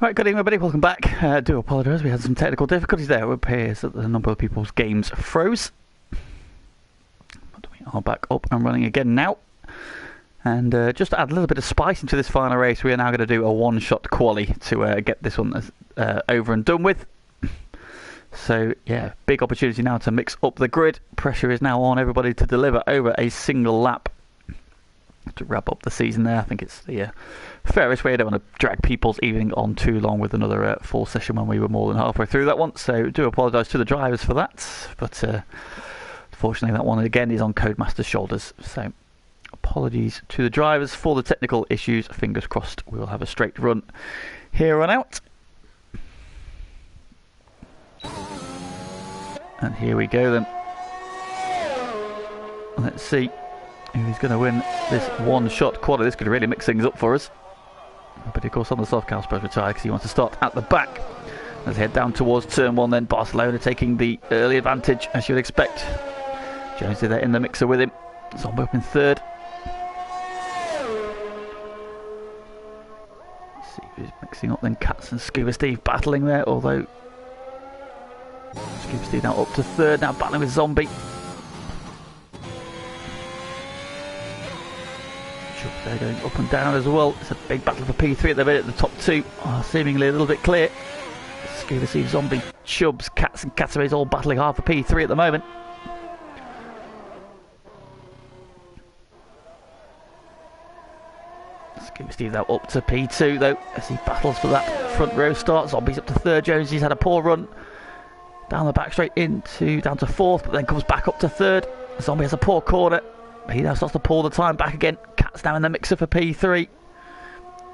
Right, good evening everybody, welcome back. Do apologise, we had some technical difficulties there. It appears that a number of people's games froze. But we are back up and running again now. And just to add a little bit of spice into this final race, we are now going to do a one-shot quali to get this one over and done with. So yeah, big opportunity now to mix up the grid. Pressure is now on everybody to deliver over a single lap to wrap up the season there. I think it's the fairest way. I don't want to drag people's evening on too long with another full session when we were more than halfway through that one, so do apologise to the drivers for that, but unfortunately that one again is on Codemaster's shoulders, so apologies to the drivers for the technical issues. Fingers crossed we will have a straight run here on out. And here we go then. Let's see who's going to win this one-shot quali. This could really mix things up for us. But of course on the soft, Carlsberg's retired because he wants to start at the back. Let's head down towards turn one then. Barcelona taking the early advantage, as you'd expect. Jonesy there in the mixer with him. Zombie up in third. Let's see who's mixing up then. Cats and Scuba Steve battling there, although Scuba Steve now up to third, now battling with Zombie. They're going up and down as well. It's a big battle for P3 at the minute. The top two are seemingly a little bit clear. Scuba Steve, Zombie, Chubbs, Cats and Cataways all battling hard for P3 at the moment. Scuba Steve now up to P2 though, as he battles for that front row start. Zombie's up to third. Jonesy's had a poor run. Down the back straight down to fourth, but then comes back up to third. Zombie has a poor corner. He now starts to pull the time back again. Cat's now in the mixer for P3.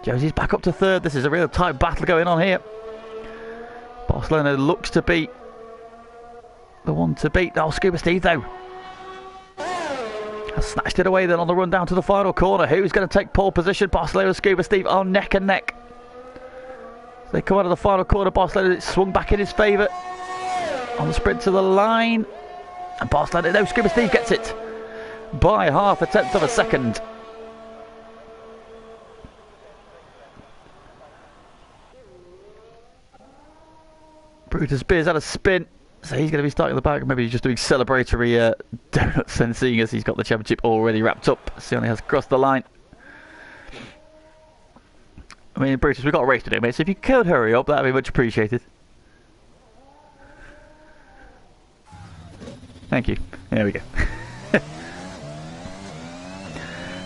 Josie's back up to third. This is a real tight battle going on here. Barcelona looks to be the one to beat. Oh, Scuba Steve though has snatched it away then on the run down to the final corner. Who's going to take pole position? Barcelona and Scuba Steve are neck and neck. So they come out of the final corner. Barcelona, it's swung back in his favour on the sprint to the line. And Barcelona, no, Scuba Steve gets it by half a tenth of a second. Brutus Beers had a spin, so he's going to be starting the back. Maybe he's just doing celebratory donuts and seeing as he's got the championship already wrapped up. So he only has crossed the line. I mean, Brutus, we've got a race to do, mate, so if you could hurry up, that would be much appreciated. Thank you. There we go.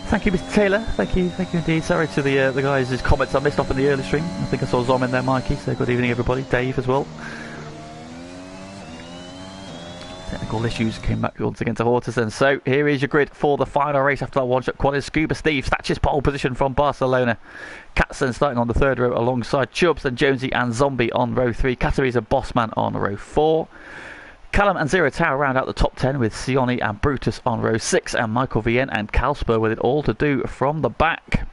Thank you, Mr. Taylor. Thank you indeed. Sorry to the guys' comments I missed off in the early stream. I think I saw Zom in there, Mikey. So good evening, everybody. Dave as well. Technical issues came back once again to haunt us. And so here is your grid for the final race after that one-shot quad. Scuba Steve snatches pole position from Barcelona. Catson starting on the third row alongside Chubbs, then Jonesy and Zombie on row 3. Caterie's a Bossman on row 4. Callum and Zero Tower round out the top 10 with Sione and Brutus on row 6 and Michael Vien and Carlsberg with it all to do from the back.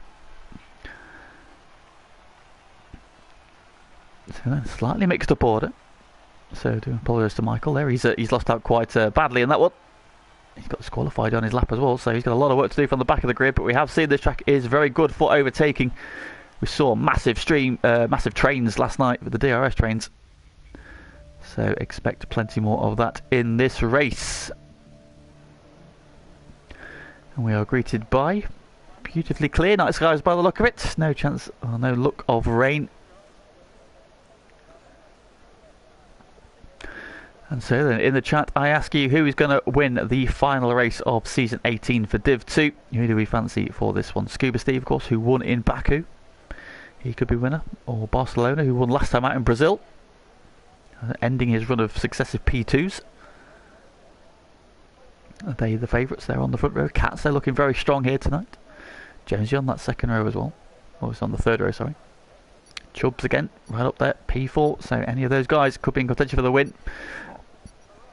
So slightly mixed up order. So do apologise to Michael there. He's lost out quite badly in that one. He's got disqualified on his lap as well, so he's got a lot of work to do from the back of the grid. But we have seen this track is very good for overtaking. We saw massive trains last night with the DRS trains. So expect plenty more of that in this race. And we are greeted by beautifully clear night skies by the look of it. No chance or no look of rain. And so then in the chat I ask you who is going to win the final race of season 18 for Div 2. Who do we fancy for this one? Scuba Steve, of course, who won in Baku. He could be winner. Or Barcelona, who won last time out in Brazil, ending his run of successive P2s. Are they the favourites there on the front row? Cats, they're looking very strong here tonight. Jonesy on that second row as well. Oh, it's on the third row, sorry. Chubbs again, right up there, P4. So any of those guys could be in contention for the win.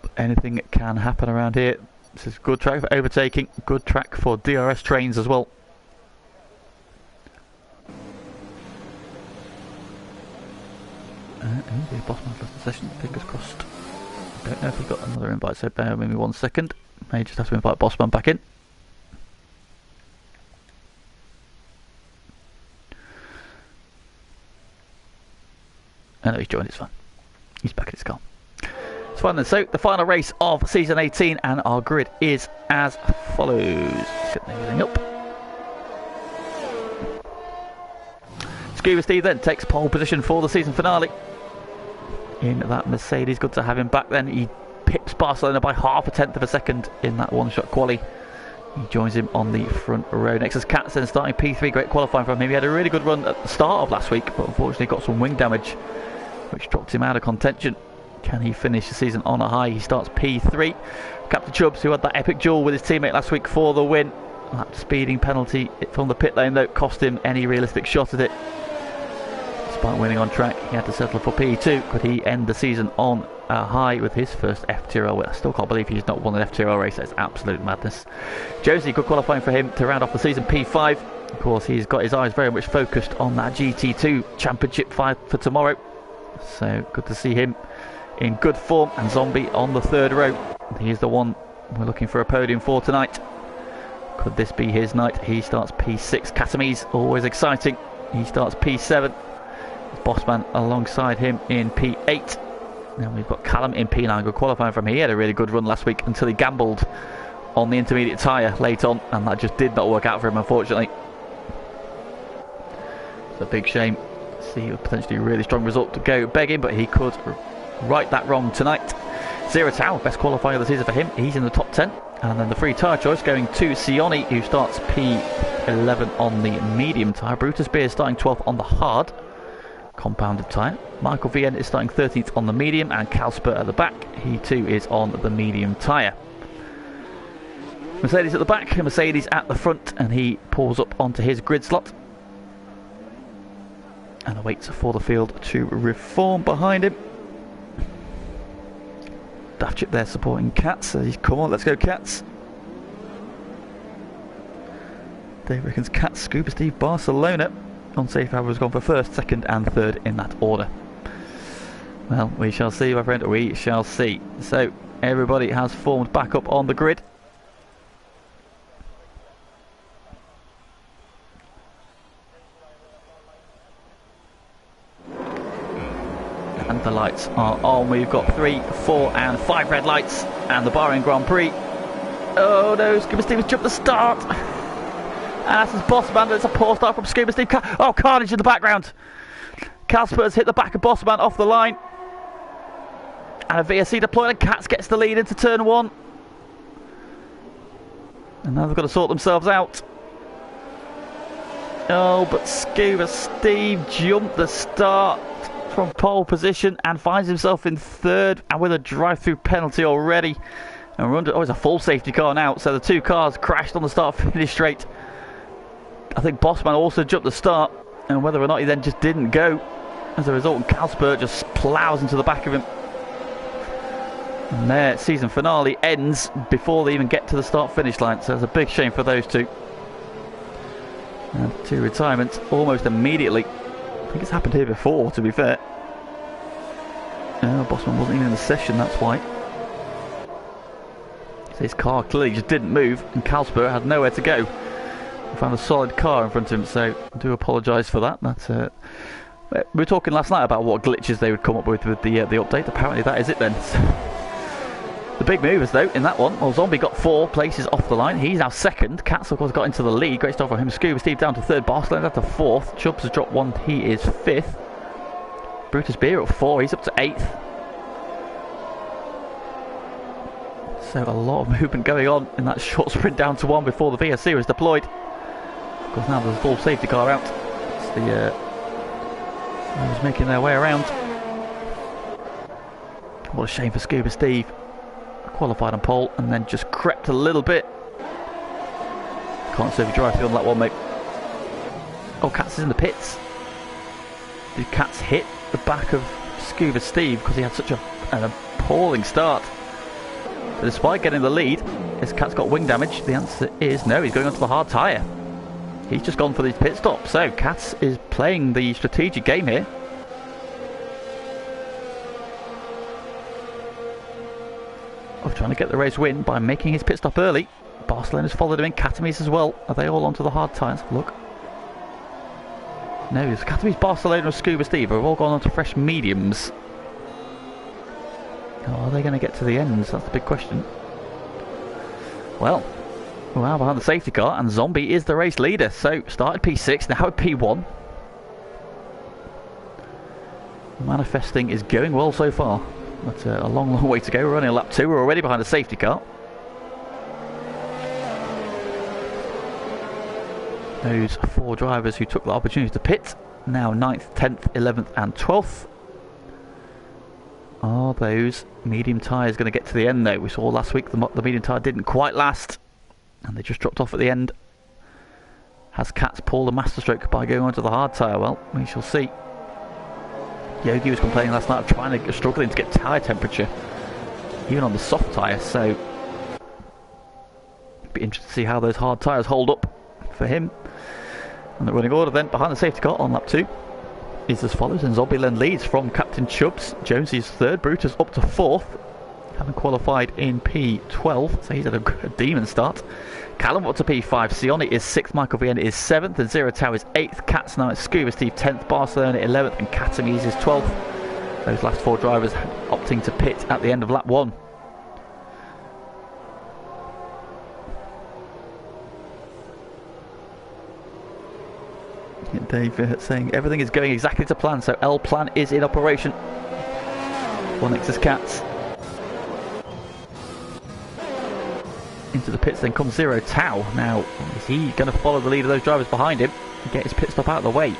But anything can happen around here. This is a good track for overtaking. Good track for DRS trains as well. The Bossman lost the session, fingers crossed. I don't know if he got another invite, so bear with me 1 second. May just have to invite Bossman back in. I know he's joined, it's fine. He's back in his car. It's fine then. So, the final race of Season 18, and our grid is as follows. Getting everything up. Scuba Steve then takes pole position for the season finale in that Mercedes. Good to have him back then. He pips Barcelona by 0.5 of a second in that one-shot quali. He joins him on the front row. Next is Katz, then starting P3. Great qualifying from him. He had a really good run at the start of last week, but unfortunately got some wing damage, which dropped him out of contention. Can he finish the season on a high? He starts P3. Captain Chubbs, who had that epic duel with his teammate last week for the win. That speeding penalty from the pit lane, though, cost him any realistic shot at it. Despite winning on track, he had to settle for P2. Could he end the season on a high with his first FTRL win? I still can't believe he's not won an FTRL race. That's absolute madness. Josie, good qualifying for him to round off the season, P5. Of course, he's got his eyes very much focused on that GT2 Championship fight for tomorrow. So, good to see him in good form. And Zombie on the third row. He's the one we're looking for a podium for tonight. Could this be his night? He starts P6. Catamese, always exciting. He starts P7. Bossman alongside him in P8. Now we've got Callum in P9. Good qualifying from him. He had a really good run last week until he gambled on the intermediate tyre late on, and that just did not work out for him, unfortunately. It's a big shame. See a potentially really strong result to go begging, but he could right that wrong tonight. Zero Tau, best qualifier of the season for him. He's in the top 10. And then the free tyre choice going to Sione, who starts P11 on the medium tyre. Brutus Beer starting 12th on the hard compounded tyre. Michael VN is starting 13th on the medium, and Calsper at the back. He too is on the medium tyre. Mercedes at the back, Mercedes at the front, and he pulls up onto his grid slot and awaits for the field to reform behind him. Daft Chip there supporting Cats. So he's, come on, let's go Cats. Dave reckons Cats, Scuba Steve, Barcelona. Unsafe Hour has gone for first, second and third in that order. Well, we shall see, my friend, we shall see. So, everybody has formed back up on the grid. And the lights are on. We've got 3, 4 and 5 red lights, and the Bahrain Grand Prix. Oh no, Scuba Steve has jumped the start. And that's his Bossman. It's a poor start from Scuba Steve. Oh, carnage in the background. Calspers hit the back of Bossman off the line. And a VSC deployed, and Cats gets the lead into turn 1. And now they've got to sort themselves out. Oh, but Scuba Steve jumped the start from pole position and finds himself in third, and with a drive-through penalty already. And we're under, oh, it's a full safety car now, so the two cars crashed on the start-finish straight. I think Bossman also jumped the start, and whether or not he then just didn't go, as a result, Calspert just ploughs into the back of him. And their season finale ends before they even get to the start-finish line, so it's a big shame for those two. And 2 retirements almost immediately. I think it's happened here before, to be fair. Bossman wasn't even in the session, that's why. So his car clearly just didn't move, and Calspert had nowhere to go. He found a solid car in front of him, so I do apologise for that. That's we were talking last night about what glitches they would come up with the update. Apparently that is it then. The big movers though in that one. Well, Zombie got 4 places off the line. He's now second. Cats of course got into the lead. Great stuff from him. Scuba Steve down to third. Barcelona down to 4th. Chubbs has dropped 1. He is 5th. Brutus Beer at 4. He's up to 8th. So a lot of movement going on in that short sprint down to 1 before the VSC was deployed. Of course now there's a full safety car out. It's the was making their way around. What a shame for Scuba Steve. Qualified on pole and then just crept a little bit. Can't serve you drive through on that one, mate. Oh, Cats is in the pits. Did Cats hit the back of Scuba Steve because he had such an appalling start? But despite getting the lead, has Cats got wing damage? The answer is no, he's going onto the hard tyre. He's just gone for these pit stops. So Cats is playing the strategic game here. Of trying to get the race win by making his pit stop early. Barcelona's followed him in, Catamise as well. Are they all onto the hard tyres? Look. No, it's Academy's Barcelona or Scuba Steve have all gone on to fresh mediums. Oh, are they going to get to the ends? That's the big question. Well, wow, behind the safety car, and Zombie is the race leader. So, started P6, now at P1. Manifesting is going well so far. But a long, long way to go. We're running lap 2. We're already behind the safety car. Those 4 drivers who took the opportunity to pit, now 9th, 10th, 11th and 12th. Are those medium tyres going to get to the end though? We saw last week the medium tyre didn't quite last, and they just dropped off at the end. Has Katz pulled a masterstroke by going onto the hard tyre? Well, we shall see. Yogi was complaining last night of struggling to get tyre temperature, even on the soft tyre, so it'd be interesting to see how those hard tyres hold up for him. And the running order then behind the safety car on lap 2 is as follows, and Zombieland leads from Captain Chubbs. Jonesy's 3rd, Brutus up to 4th, having qualified in P12, so he's had a demon start. Callum up to P5, Sione is 6th, Michael Vienna is 7th, and Zero Tau is 8th, Katz 9th, Scuba Steve 10th, Barcelona 11th, and Katamiz is 12th. Those last 4 drivers opting to pit at the end of lap 1. Dave saying everything is going exactly to plan, so L plan is in operation. 1X's Katz into the pits, then comes Zero Tau. Now, is he going to follow the lead of those drivers behind him and get his pit stop out of the way? He's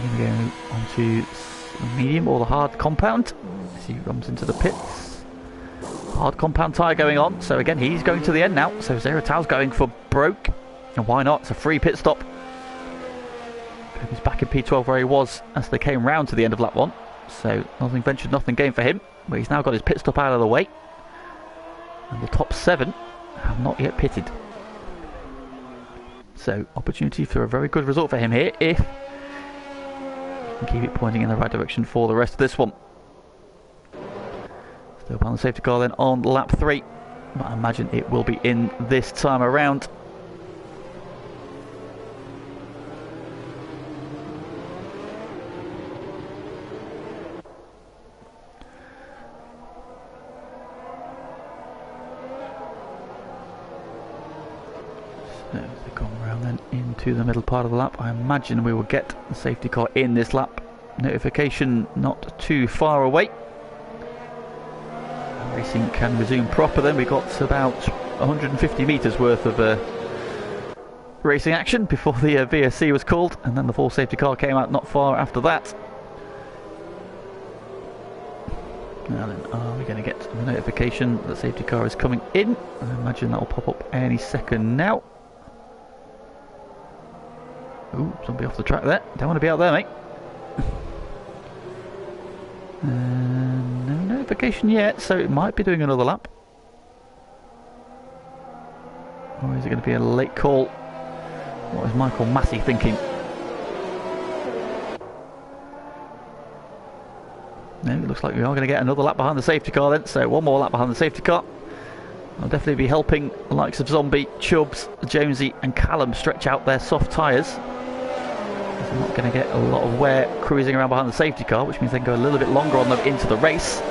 going to go onto the medium or the hard compound as he runs into the pits. Hard compound tyre going on, so again he's going to the end now. So Zero Tau's going for broke, and why not? It's a free pit stop. He's back in P12 where he was as they came round to the end of lap 1. So nothing ventured, nothing gained for him. But he's now got his pit stop out of the way. And the top 7 have not yet pitted. So opportunity for a very good result for him here if he can keep it pointing in the right direction for the rest of this one. Still on the safety car then on lap 3. But I imagine it will be in this time around. To the middle part of the lap. I imagine we will get the safety car in this lap. Notification not too far away. Racing can resume proper then. We got about 150 metres worth of racing action before the VSC was called, and then the full safety car came out not far after that. Now then, are we going to get the notification that the safety car is coming in? I imagine that will pop up any second now. Ooh, somebody off the track there. Don't want to be out there, mate. No notification yet, so it might be doing another lap. Or is it going to be a late call? What is Michael Massey thinking? No, it looks like we are going to get another lap behind the safety car then, so one more lap behind the safety car. I'll definitely be helping the likes of Zombie, Chubbs, Jonesy and Callum stretch out their soft tyres. They're not going to get a lot of wear cruising around behind the safety car, which means they can go a little bit longer on them into the race.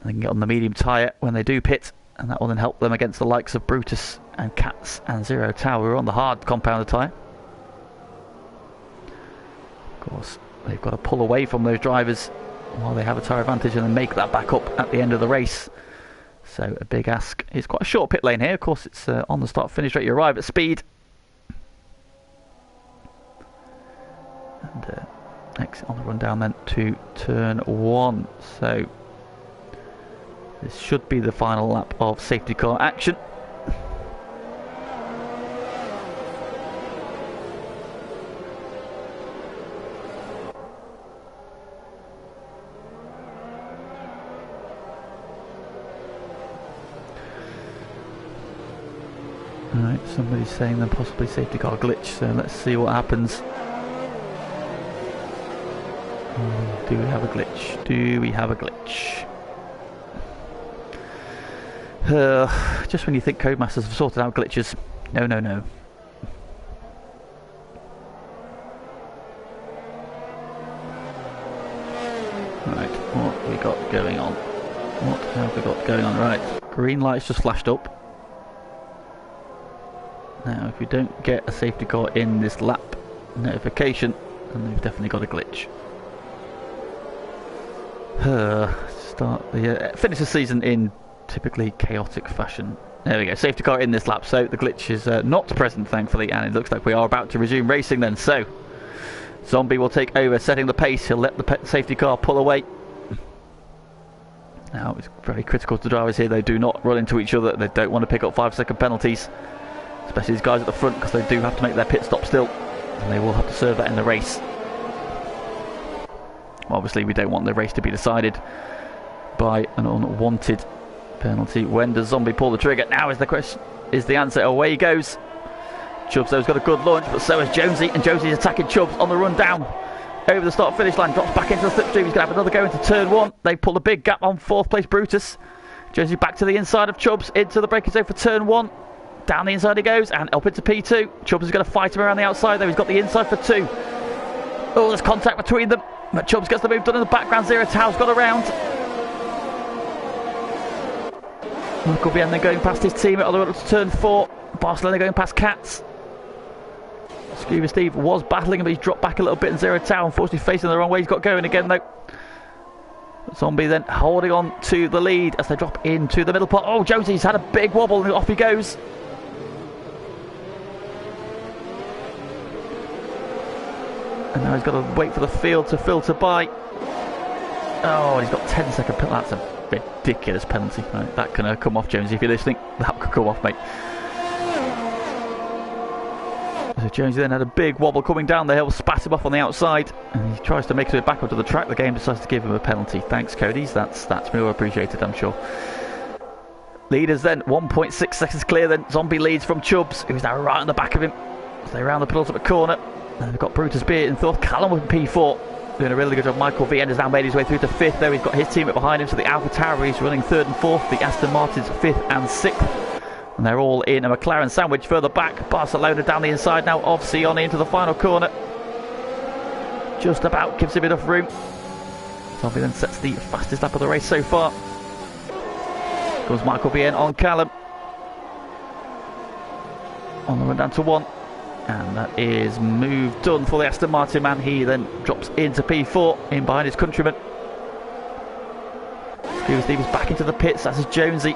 They can get on the medium tyre when they do pit, and that will then help them against the likes of Brutus and Katz and Zero Tau, who are on the hard compounded tyre. Of course, they've got to pull away from those drivers while they have a tyre advantage and then make that back up at the end of the race. So a big ask. It's quite a short pit lane here. Of course, it's on the start-finish straight. You arrive at speed. And exit on the run down then to turn 1. So this should be the final lap of safety car action. Alright, somebody's saying then possibly safety car glitch, so let's see what happens. Do we have a glitch? Do we have a glitch? Just when you think Codemasters have sorted out glitches. No. What have we got going on? What have we got going on? Right, green light's just flashed up. Now, if we don't get a safety car in this lap notification, then we've definitely got a glitch. Finish the season in typically chaotic fashion. There we go, safety car in this lap, so the glitch is not present, thankfully, and it looks like we are about to resume racing then. So, Zombie will take over, setting the pace. He'll let the safety car pull away. Now, it's very critical to drivers here. They do not run into each other. They don't want to pick up 5-second penalties, especially these guys at the front, because they do have to make their pit stop still, and they will have to serve that in the race. Obviously, we don't want the race to be decided by an unwanted penalty. When does Zombie pull the trigger? Now is the question, is the answer. Away he goes. Chubbs, though, has got a good launch, but so has Jonesy, and Jonesy's attacking Chubbs on the run down over the start finish line. Drops back into the slipstream. He's going to have another go into turn one. They pull a big gap on fourth place Brutus. Jonesy back to the inside of Chubbs, into the braking zone for turn one. Down the inside he goes, and up into P2. Chubbs is going to fight him around the outside, though. He's got the inside for two. Oh, there's contact between them, but Chubbs gets the move done in the background. Zero Tao's got around. Michael Bien then going past his teammate on the run up to turn four. Barcelona going past Katz. Scuba Steve was battling him, but he's dropped back a little bit, and Zero Tao unfortunately facing the wrong way. He's got going again though. Zombie then holding on to the lead as they drop into the middle part. Oh, Jonesy's had a big wobble and off he goes. And now he's got to wait for the field to filter by. Oh, and he's got 10-second penalty. That's a ridiculous penalty. Right, that can come off, Jonesy, if you're listening. That could come off, mate. So Jonesy then had a big wobble coming down the hill, spat him off on the outside, and he tries to make his way back onto the track. The game decides to give him a penalty. Thanks, Cody's. That's more appreciated, I'm sure. Leaders then, 1.6 seconds clear then. Zombie leads from Chubbs, who's now right on the back of him as they round the penultimate corner. And they've got Brutus Beer in fourth. Callum with P4. Doing a really good job. Michael V has now made his way through to fifth, though. He's got his teammate behind him, so the Alpha Tauri is running third and fourth. The Aston Martin's fifth and sixth. And they're all in a McLaren sandwich further back. Barcelona down the inside now of Sione into the final corner. Just about gives him enough room. Zombie then sets the fastest lap of the race so far. Goes Michael Bien on Callum. On the run down to one. And that is move done for the Aston Martin man. He then drops into P4 in behind his countryman. Scuba Steve is back into the pits. That's his Jonesy.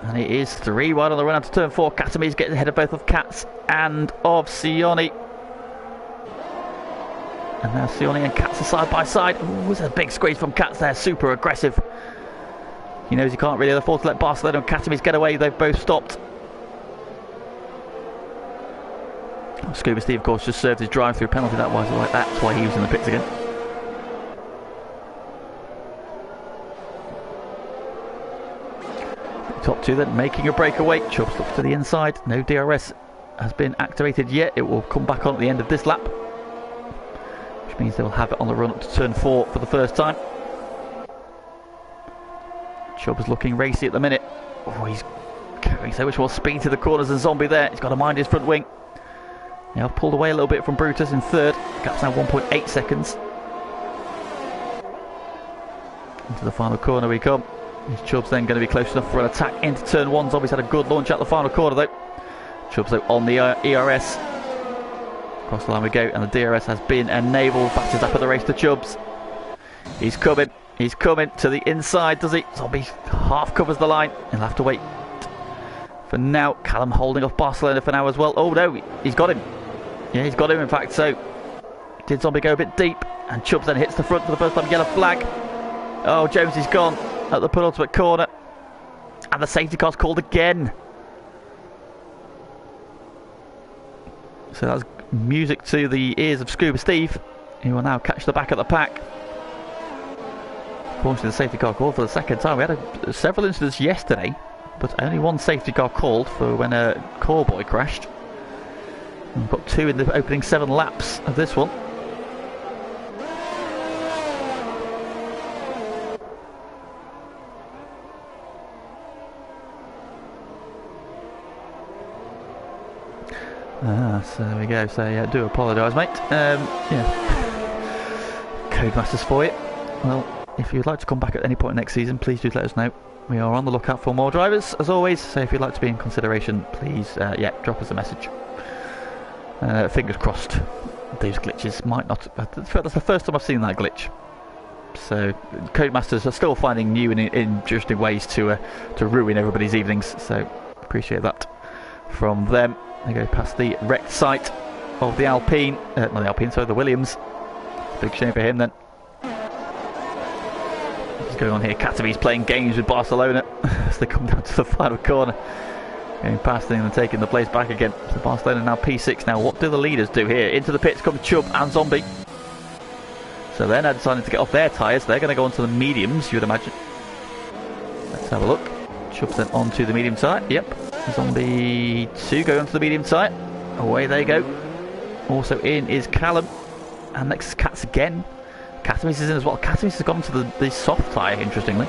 And it is 3 wide on the run out to turn 4. Katami's getting ahead of both of Katz and of Sione. And now Sione and Katz are side by side. Ooh, there's a big squeeze from Katz there. Super aggressive. He knows he can't really afford to let Barcelona and Katami's get away. They've both stopped. Scuba Steve, of course, just served his drive-through penalty. That's why he was in the pits again. Top two then making a breakaway. Chubbs looks to the inside. No DRS has been activated yet. It will come back on at the end of this lap, which means they will have it on the run up to turn 4 for the first time. Chubbs looking racy at the minute. Oh, he's carrying so much more speed to the corners than Zombie there. He's got to mind his front wing. Now pulled away a little bit from Brutus in third. Gap's now 1.8 seconds. Into the final corner we come. Is Chubbs then going to be close enough for an attack into turn 1? Zombie's had a good launch out the final corner though. Chubbs though on the ERS. Across the line we go, and the DRS has been enabled. Fastest lap of the race to Chubbs. He's coming to the inside, does he? Zombie half covers the line. He'll have to wait for now. Callum holding off Barcelona for now as well. Oh no, he's got him. Yeah, he's got him in fact. So did Zombie go a bit deep, and Chubbs then hits the front for the first time. Yellow flag. Oh, Jones is gone at the penultimate corner, and the safety car's called again. So that's music to the ears of Scuba Steve, who will now catch the back of the pack. Unfortunately, the safety car called for the second time. We had several incidents yesterday, but only one safety car called for when a call boy crashed. And we've got 2 in the opening 7 laps of this one. So there we go. So yeah, do apologise, mate. Yeah, Codemasters for you. Well, if you'd like to come back at any point next season, please do let us know. We are on the lookout for more drivers, as always. So if you'd like to be in consideration, please, yeah, drop us a message. Fingers crossed, those glitches might not. That's the first time I've seen that glitch. So Codemasters are still finding new and interesting ways to ruin everybody's evenings. So appreciate that from them. They go past the wrecked site of the Alpine, not the Alpine, sorry, the Williams. Big shame for him then. What's going on here? Katami's playing games with Barcelona as they come down to the final corner. Going past them and taking the place back again. So Barcelona now P6. Now what do the leaders do here? Into the pits come Chubb and Zombie. So they're now deciding to get off their tyres. They're going to go onto the mediums, you would imagine. Let's have a look. Chubb's then onto the medium tyre. Yep. Zombie 2 going onto the medium tyre. Away they go. Also in is Callum. And next is Katz again. Katami's is in as well. Katami's has gone to the soft tyre, interestingly.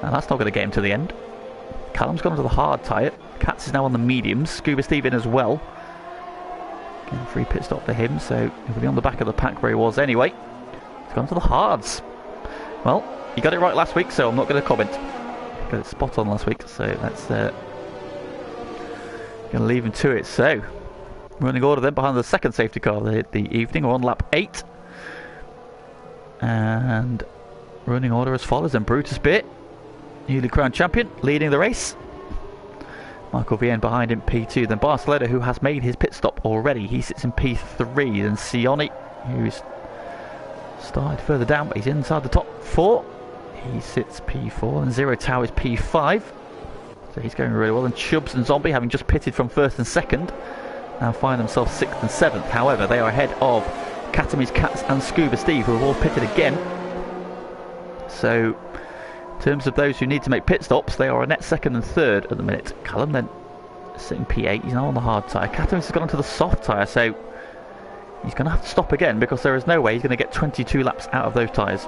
And that's not going to get him to the end. Callum's gone to the hard tyre. Katz is now on the mediums. Scuba Steve in as well. Again, free pit stop for him, so he'll be on the back of the pack where he was anyway. He's gone to the hards. Well, you got it right last week, so I'm not going to comment. Got it spot on last week, so that's going to leave him to it. So, running order then behind the second safety car of the evening. We're on lap 8. And running order as follows then. Brutus Beer, newly crowned champion, leading the race. Michael Vienne behind him, P2. Then Barcelona, who has made his pit stop already. He sits in P3. Then Sioni, who's started further down, but he's inside the top 4. He sits P4. And Zero Tau is P5. So he's going really well. And Chubbs and Zombie, having just pitted from 1st and 2nd, now find themselves 6th and 7th. However, they are ahead of Katami's Cats and Scuba Steve, who have all pitted again. So, in terms of those who need to make pit stops, they are a net 2nd and 3rd at the minute. Callum then sitting P8, he's now on the hard tyre. Katami's has gone onto the soft tyre, so he's going to have to stop again because there is no way he's going to get 22 laps out of those tyres.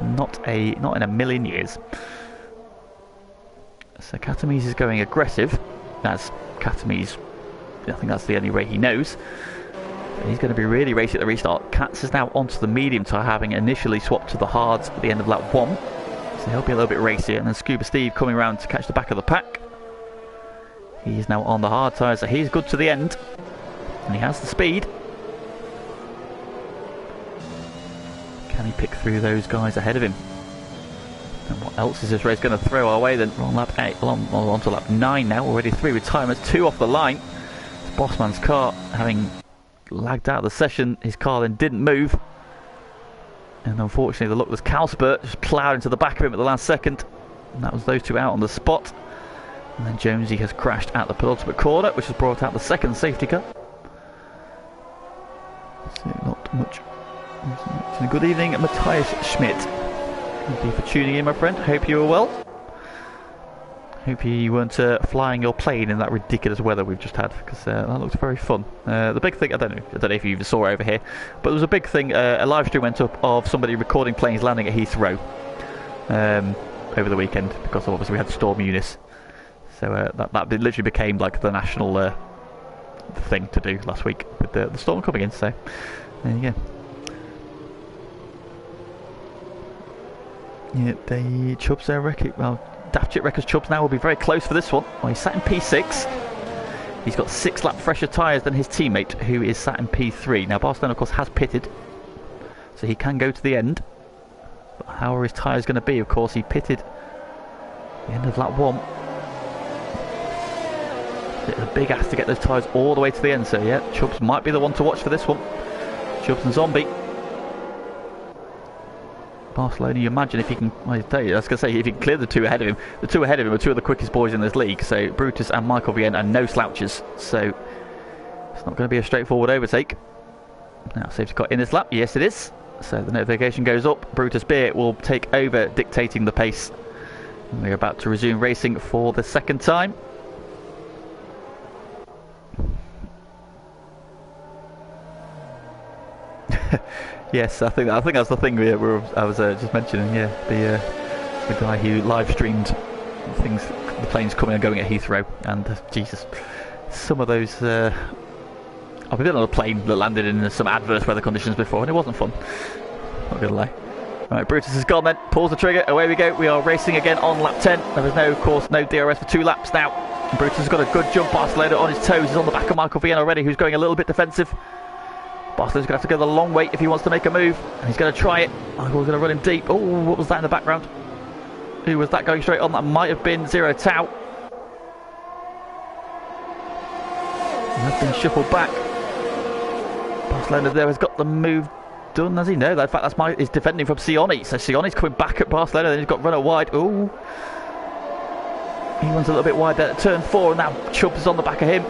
Not in a million years. So Katami's is going aggressive. That's Katami's, I think that's the only way he knows. And he's going to be really racy at the restart. Katz is now onto the medium tyre, having initially swapped to the hards at the end of lap 1. So he'll be a little bit racier. And then Scuba Steve coming around to catch the back of the pack. He's now on the hard tyre, so he's good to the end. And he has the speed. Can he pick through those guys ahead of him? And what else is this race going to throw our way then? We're on lap 8, on to lap 9 now. Already 3 retirements, 2 off the line. It's Bossman's car having lagged out of the session. His car then didn't move. And unfortunately the luckless Calspert just ploughed into the back of him at the last second. And that was those two out on the spot. And then Jonesy has crashed at the penultimate corner, which has brought out the second safety car. So not much. Good evening, Matthias Schmidt. Thank you for tuning in, my friend. Hope you were well. Hope you weren't flying your plane in that ridiculous weather we've just had, because that looked very fun. The big thing, I don't know if you even saw it over here, but there was a big thing, a live stream went up of somebody recording planes landing at Heathrow over the weekend, because obviously we had Storm Eunice. So that literally became like the national thing to do last week with the storm coming in, so there you go. Yeah, the Chubbs there, well, Daft Chip Records Chubbs now will be very close for this one. Well, he's sat in P6. He's got 6 lap fresher tyres than his teammate, who is sat in P3. Now, Barcelona, of course, has pitted, so he can go to the end. But how are his tyres going to be? Of course, he pitted at the end of lap 1. It's a big ask to get those tyres all the way to the end, so yeah, Chubbs might be the one to watch for this one. Chubbs and Zombie. Barcelona, you imagine if he can, I tell you, I was going to say, if he can clear the 2 ahead of him, the 2 ahead of him are 2 of the quickest boys in this league, so Brutus and Michael Vienne are no slouches, so it's not going to be a straightforward overtake. Now, safety car in this lap, yes it is, so the notification goes up. Brutus Beer will take over dictating the pace, and we're about to resume racing for the second time. Yes, I think that's the thing I was just mentioning. Yeah, the guy who live streamed things, the planes coming and going at Heathrow, and Jesus, some of those. I've been on a plane that landed in some adverse weather conditions before, and it wasn't fun. Not gonna lie. Right, Brutus is gone then. Pulls the trigger. Away we go. We are racing again on lap 10. There is no, of course, no DRS for 2 laps now. And Brutus has got a good jump. Barcelona on his toes. He's on the back of Michael Vienne already, who's going a little bit defensive. Barcelona's going to have to go the long way if he wants to make a move. And he's going to try it. Michael's going to run him deep. Oh, what was that in the background? Who was that going straight on? That might have been Zero Tau. He has been shuffled back. Barcelona there has got the move done, has he? No, in fact, he's defending from Sioni. So Sioni's coming back at Barcelona, then he's got runner wide. Ooh. He runs a little bit wide there at turn 4, and now Chubbs is on the back of him.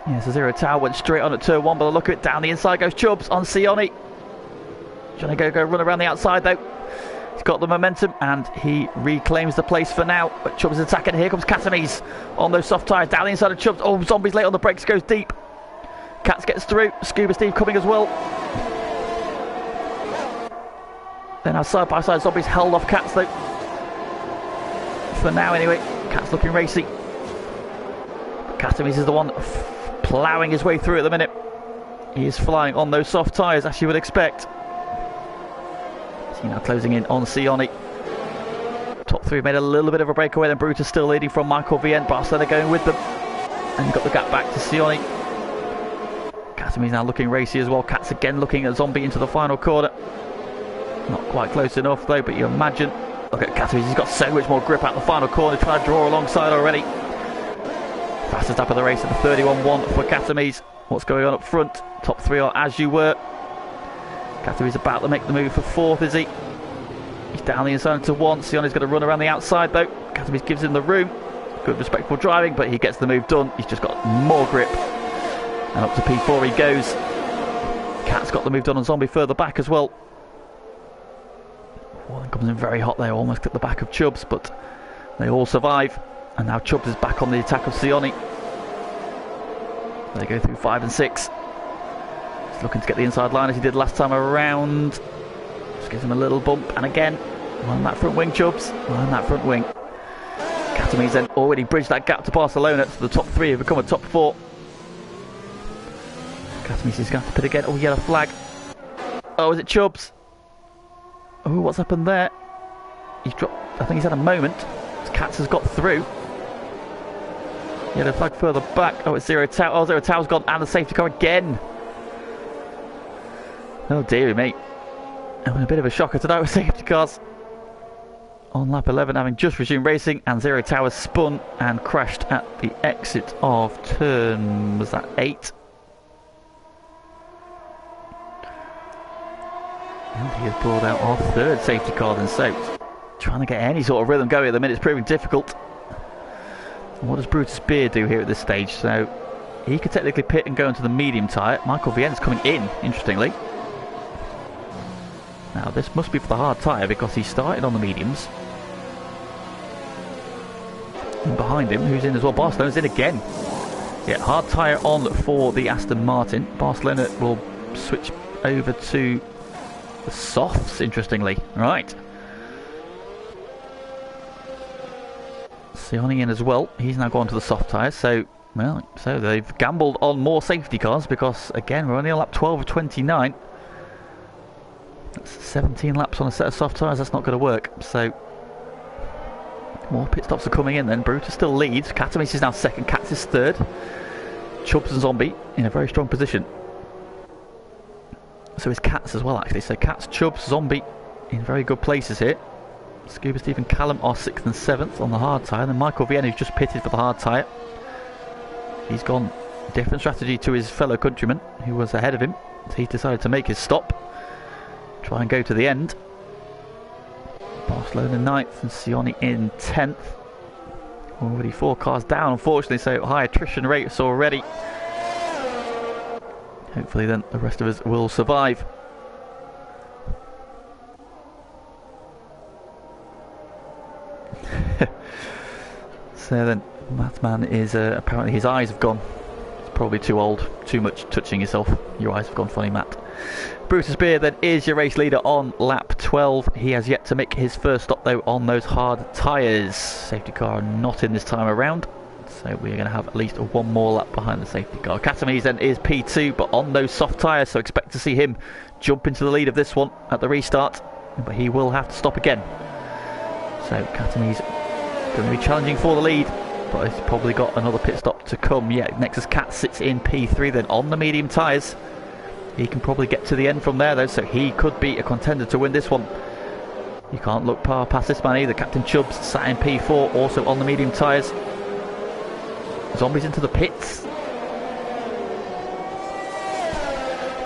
Yeah, so Zero Tau went straight on at turn 1, but look at it, down the inside goes Chubbs on Sioni. Trying to go run around the outside though. He's got the momentum and he reclaims the place for now. But Chubbs is attacking. Here comes Catamese on those soft tyres. Down the inside of Chubbs. Oh, Zombie's late on the brakes, goes deep. Cats gets through. Scuba Steve coming as well. Then our side by side Zombies held off Cats though. For now anyway. Cats looking racy. Catamese is the one ploughing his way through at the minute. He is flying on those soft tyres as you would expect. Now closing in on Sioni. Top 3 made a little bit of a breakaway, then Brutus still leading from Michael Vienne. Barcelona going with them. And you've got the gap back to Sioni. Catamese now looking racy as well. Cats again looking at Zombie into the final corner. Not quite close enough though, but you imagine. Look at Catamese, he's got so much more grip out the final corner, trying to draw alongside already. Fastest lap of the race at the 31.1 for Catamese. What's going on up front? Top 3 are as you were. Catamese about to make the move for 4th, is he? He's down the inside into 1. Sioni's going to run around the outside though. Catamese gives him the room. Good respectful driving, but he gets the move done. He's just got more grip. And up to P4 he goes. Cat's got the move done on Zombie further back as well. One comes in very hot there, almost at the back of Chubbs, but they all survive. And now Chubbs is back on the attack of Sioni. They go through 5 and 6. He's looking to get the inside line as he did last time around. Just gives him a little bump, and again, on that front wing, Chubbs. On that front wing. Catamese then already bridged that gap to Barcelona, so the top 3 have become a top 4. Catamese is going to have to pit again. Oh, yellow flag. Oh, is it Chubbs? Oh, what's happened there? He's dropped. I think he's had a moment. Cats has got through. Yellow flag further back. Oh, it's Zero Tau. Oh, Zero Tau's gone, and the safety car again. Oh, dearie me. Having a bit of a shocker tonight with safety cars. On lap 11, having just resumed racing, and Zero Tau has spun and crashed at the exit of turn, was that 8? And he has brought out our 3rd safety car then, so trying to get any sort of rhythm going at the minute is proving difficult. And what does Brutus Beer do here at this stage? So he could technically pit and go into the medium tyre. Michael Vienne's coming in, interestingly. Now this must be for the hard tyre because he started on the mediums. And behind him, who's in as well? Barcelona's in again. Yeah, hard tyre on for the Aston Martin. Barcelona will switch over to the softs, interestingly. Right. Sioni in as well. He's now gone to the soft tyres. So, well, so they've gambled on more safety cars because, again, we're only on lap 12 of 29. That's 17 laps on a set of soft tyres. That's not going to work. So, more pit stops are coming in then. Brutus still leads. Catamese is now 2nd. Cats is 3rd. Chubbs and Zombie in a very strong position. So is Cats as well, actually. So Cats, Chubbs, Zombie in very good places here. Scuba Steve and Callum are 6th and 7th on the hard tyre. Then Michael Vienne, who's just pitted for the hard tyre. He's gone different strategy to his fellow countryman who was ahead of him. So he decided to make his stop. Try and go to the end. Barcelona 9th and Sioni in 10th. Already 4 cars down, unfortunately, so high attrition rates already. Hopefully then the rest of us will survive. So then Mathman is apparently his eyes have gone. It's probably too old, too much touching yourself. Your eyes have gone funny, Matt. Brutus Beer then is your race leader on lap 12. He has yet to make his first stop though on those hard tyres. Safety car not in this time around. So we're going to have at least one more lap behind the safety car. Katamis then is P2, but on those soft tyres, so expect to see him jump into the lead of this one at the restart. But he will have to stop again. So Katamis going to be challenging for the lead, but he's probably got another pit stop to come. Yeah, Nexus Cat sits in P3 then on the medium tyres. He can probably get to the end from there though, so he could be a contender to win this one. You can't look past this man either. Captain Chubbs sat in P4, also on the medium tyres. Zombies into the pits.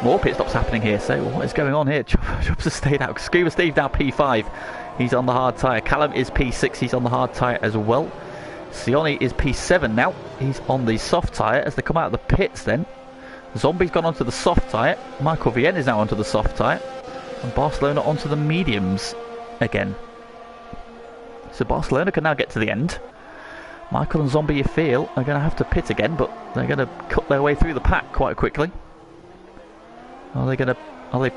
More pit stops happening here, so what is going on here? Chubbs has stayed out. Scuba Steve now P5. He's on the hard tyre. Callum is P6. He's on the hard tyre as well. Sione is P7 now. He's on the soft tyre as they come out of the pits then. Zombie's gone onto the soft tyre. Michael Vien is now onto the soft tyre. And Barcelona onto the mediums again. So Barcelona can now get to the end. Michael and Zombie, you feel, are going to have to pit again, but they're going to cut their way through the pack quite quickly. Are they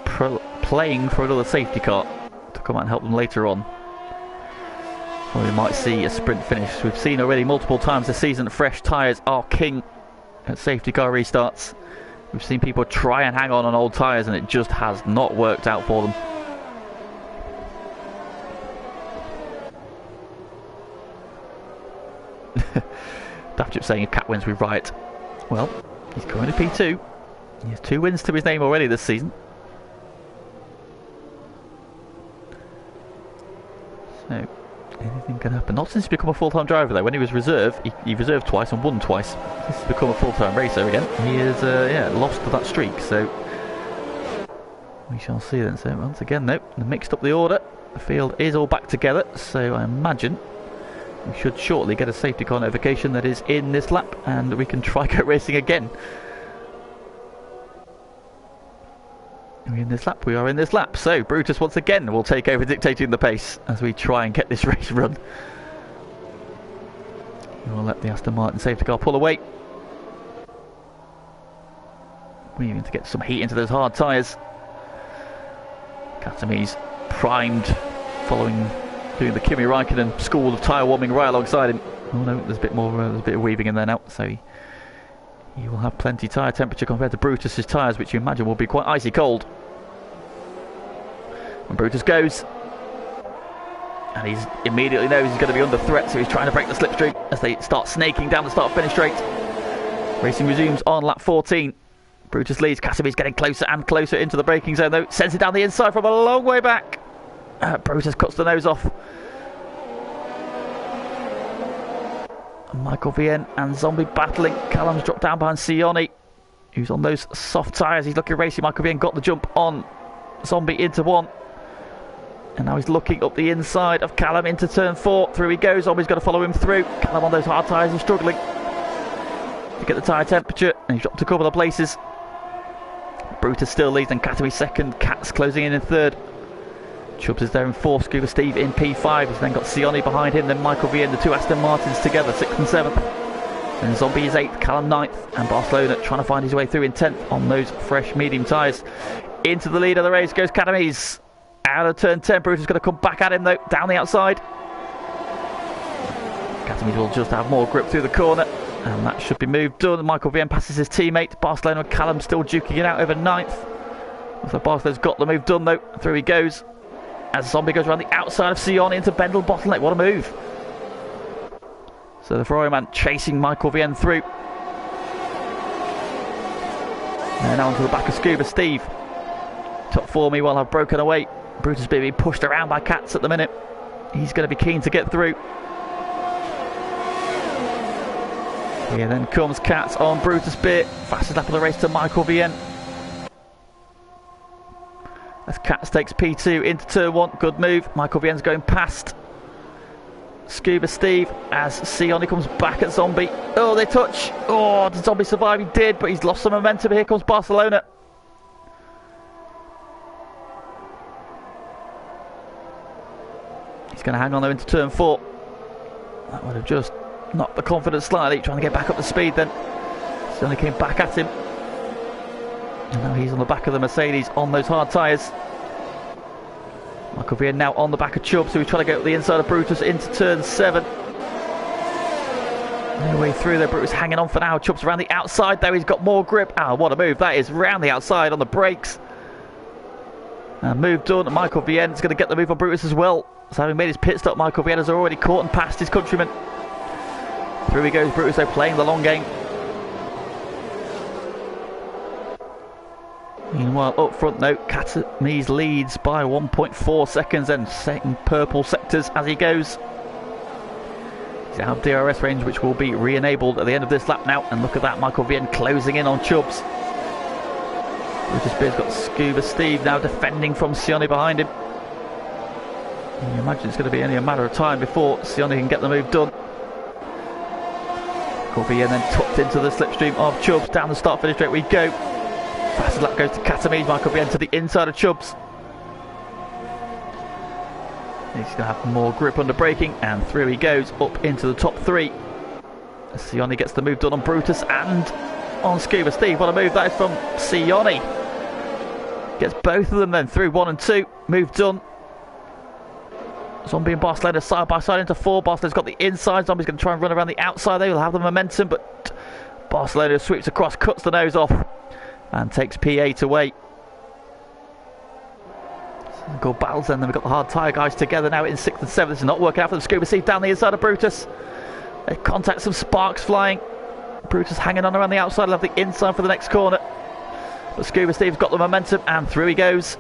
playing for another safety car to come out and help them later on? Or we might see a sprint finish. We've seen already multiple times this season fresh tyres are king at safety car restarts. We've seen people try and hang on old tyres and it just has not worked out for them. Daftchip saying if Cat wins we right. Well, he's currently P2. He has 2 wins to his name already this season. So, anything can happen. Not since he's become a full-time driver though. When he was reserve, he reserved twice and won twice. Since he's become a full-time racer again, he has lost that streak. So, we shall see then. So, once again though, they mixed up the order. The field is all back together, so I imagine we should shortly get a safety car notification that is in this lap and we can try go racing again. Are we in this lap? We are in this lap. So Brutus once again will take over dictating the pace as we try and get this race run. We'll let the Aston Martin safety car pull away. We need to get some heat into those hard tyres. Katamis primed, doing the Kimi Raikkonen school of tyre warming right alongside him. Oh no, there's a bit more, there's a bit of weaving in there now, so he will have plenty tyre temperature compared to Brutus's tyres, which you imagine will be quite icy cold. When Brutus goes, and he immediately knows he's going to be under threat, so he's trying to break the slipstream as they start snaking down the start-finish straight. Racing resumes on lap 14. Brutus leads. Katamis getting closer and closer into the braking zone though. Sends it down the inside from a long way back. Brutus cuts the nose off. And Michael Vien and Zombie battling. Callum's dropped down behind Sione, who's on those soft tyres. He's looking racy. Michael Vien got the jump on Zombie into 1. And now he's looking up the inside of Callum into turn 4. Through he goes. Zombie's got to follow him through. Callum on those hard tyres is struggling to get the tyre temperature. And he's dropped a couple of places. Brutus still leads and Katamis second. Cat's closing in 3rd. Chubbs is there in 4th, Scuba Steve in P5. He's then got Sione behind him, then Michael V and the 2 Aston Martins together, 6th and 7th. Then Zombie is 8th, Callum 9th, and Barcelona trying to find his way through in 10th on those fresh medium tyres. Into the lead of the race goes Katamis. Out of turn 10, Brutus is going to come back at him though, down the outside. Katamis will just have more grip through the corner, and that should be moved done. Michael VM passes his teammate. Barcelona and Callum still duking it out over 9th. Looks like Barcelona's got the move done though, through he goes. As Zombie goes around the outside of Sione into Bendel bottleneck. What a move. So the Ferrari man chasing Michael Vien through. And now onto the back of Scuba Steve. Top 4 meanwhile have broken away. Brutus being pushed around by Cats at the minute. He's going to be keen to get through. Here then comes Cats on Brutus bit. Fastest lap of the race to Michael Vien. As Cats takes P2 into turn 1, good move. Michael Vien's going past Scuba Steve as Sione comes back at Zombie. Oh, they touch. Oh, did Zombie survive? He did, but he's lost some momentum. Here comes Barcelona. He's going to hang on though into turn 4. That would have just knocked the confidence slightly, trying to get back up to speed then. Sione came back at him. And now he's on the back of the Mercedes on those hard tyres. Michael Vien now on the back of Chubb, so he's trying to go up the inside of Brutus into turn 7. No way through there. Brutus hanging on for now. Chubbs around the outside though. He's got more grip. Ah, what a move that is. Round the outside on the brakes. And move done. Michael Vienna's going to get the move on Brutus as well. So having made his pit stop, Michael Vienna's already caught and passed his countryman. Through he goes. Brutus though playing the long game. Meanwhile, up front though, Katames leads by 1.4 seconds and setting purple sectors as he goes. He's out of DRS range, which will be re-enabled at the end of this lap now. And look at that, Michael Vienna closing in on Chubbs. Brutus Beard's got Scuba Steve now defending from Sione behind him. And you imagine it's going to be only a matter of time before Sione can get the move done. Michael Vienna then tucked into the slipstream of Chubbs. Down the start-finish straight we go. Fastest lap goes to Katames. Michael Vienna to the inside of Chubbs. He's going to have more grip under braking, and through he goes up into the top three. Sione gets the move done on Brutus and on Scuba Steve. What a move that is from Sione. Gets both of them then through 1 and 2. Move done. Zombie and Barcelona side by side into 4. Barcelona's got the inside. Zombie's going to try and run around the outside. They will have the momentum, but Barcelona sweeps across, cuts the nose off, and takes P8 away. Good battles then we've got the hard tyre guys together now in 6th and 7th. This is not working out for them. Scuba Steve down the inside of Brutus. They contact, some sparks flying. Brutus hanging on around the outside. He'll have the inside for the next corner. But Scuba Steve's got the momentum and through he goes.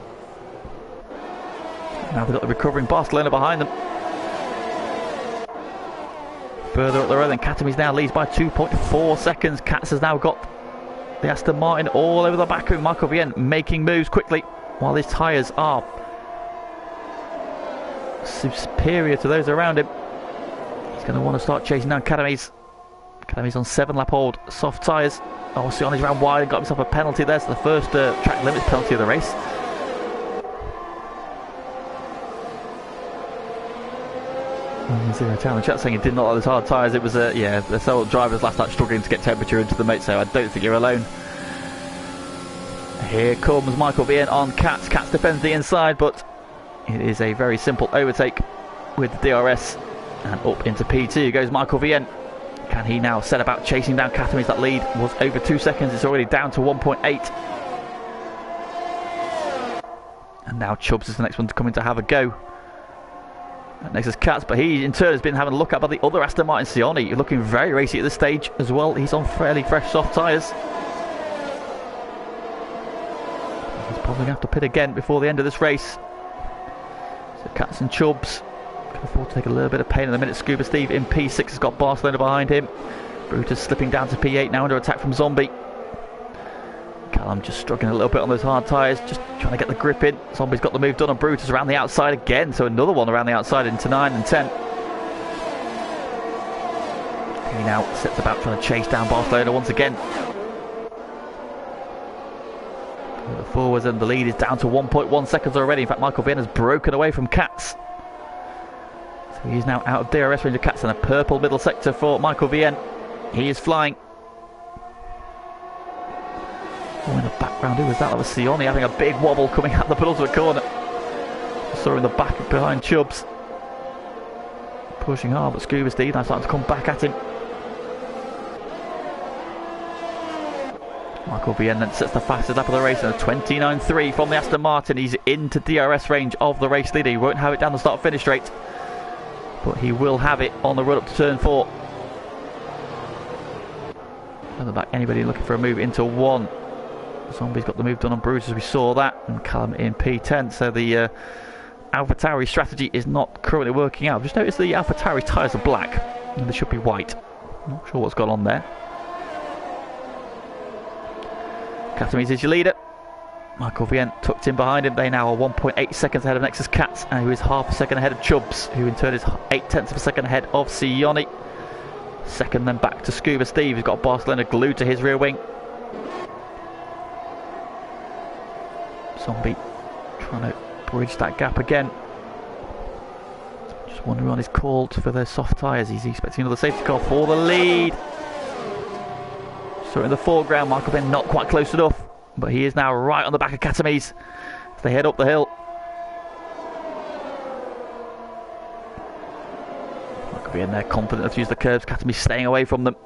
Now they've got the recovering Barcelona behind them. Further up the road then Katames now leads by 2.4 seconds. Katz has now got the Aston Martin all over the back of Michael Vienna, making moves quickly while his tyres are superior to those around him. He's going to want to start chasing down Katames. Katames on 7-lap hold, soft tyres. Oh, Sione's ran wide and got himself a penalty there. So the first track limits penalty of the race. Zero Town, the chat saying he did not like those hard tyres. It was yeah, the several drivers last lap struggling to get temperature into the mate, so I don't think you're alone. Here comes Michael Vienna on Katz. Katz defends the inside, but it is a very simple overtake with the DRS. And up into P2 goes Michael Vienna. Can he now set about chasing down Katames? That lead was over 2 seconds. It's already down to 1.8. And now Chubbs is the next one to come in to have a go. Next is Katz, but he in turn has been having a look at by the other Aston Martin, Sione, looking very racy at this stage as well. He's on fairly fresh soft tyres. He's probably going to have to pit again before the end of this race. So Katz and Chubbs can afford to take a little bit of pain in a minute. Scuba Steve in P6 has got Barcelona behind him. Brutus slipping down to P8 now under attack from Zombie. Callum just struggling a little bit on those hard tyres, just trying to get the grip in. Zombie's got the move done on Brutus around the outside again, so another one around the outside into 9 and 10. He now sets about trying to chase down Barcelona once again. The forwards and the lead is down to 1.1 seconds already. In fact, Michael Vienna has broken away from Katz. So he's now out of DRS range of Katz and a purple middle sector for Michael Vienna. He is flying. Oh, in the background, who was that? That was Sione having a big wobble coming out the penultimate corner. Saw in the back behind Chubbs. Pushing hard, but Scuba Steve now starting to come back at him. Michael Vienna then sets the fastest lap of the race and a 29.3 from the Aston Martin. He's into DRS range of the race leader. He won't have it down the start-finish straight, but he will have it on the run up to turn 4. At the back, anybody looking for a move into 1. Zombie's got the move done on Brutus, we saw that, and Callum in P10. So the AlphaTauri strategy is not currently working out. Just notice the AlphaTauri tyres are black and they should be white. Not sure what's gone on there. Katames is your leader. Michael Vienna tucked in behind him. They now are 1.8 seconds ahead of Nexus Katz, and who is half a second ahead of Chubbs, who in turn is 0.8 of a second ahead of Sione. Second then back to Scuba Steve, who's got Barcelona glued to his rear wing. Zombie trying to bridge that gap again. Just wondering on his call for those soft tyres. He's expecting another safety car for the lead. So in the foreground, Michael Vienna not quite close enough, but he is now right on the back of Katames as they head up the hill. Vienne there, confident enough to use the curbs. Katami's staying away from them.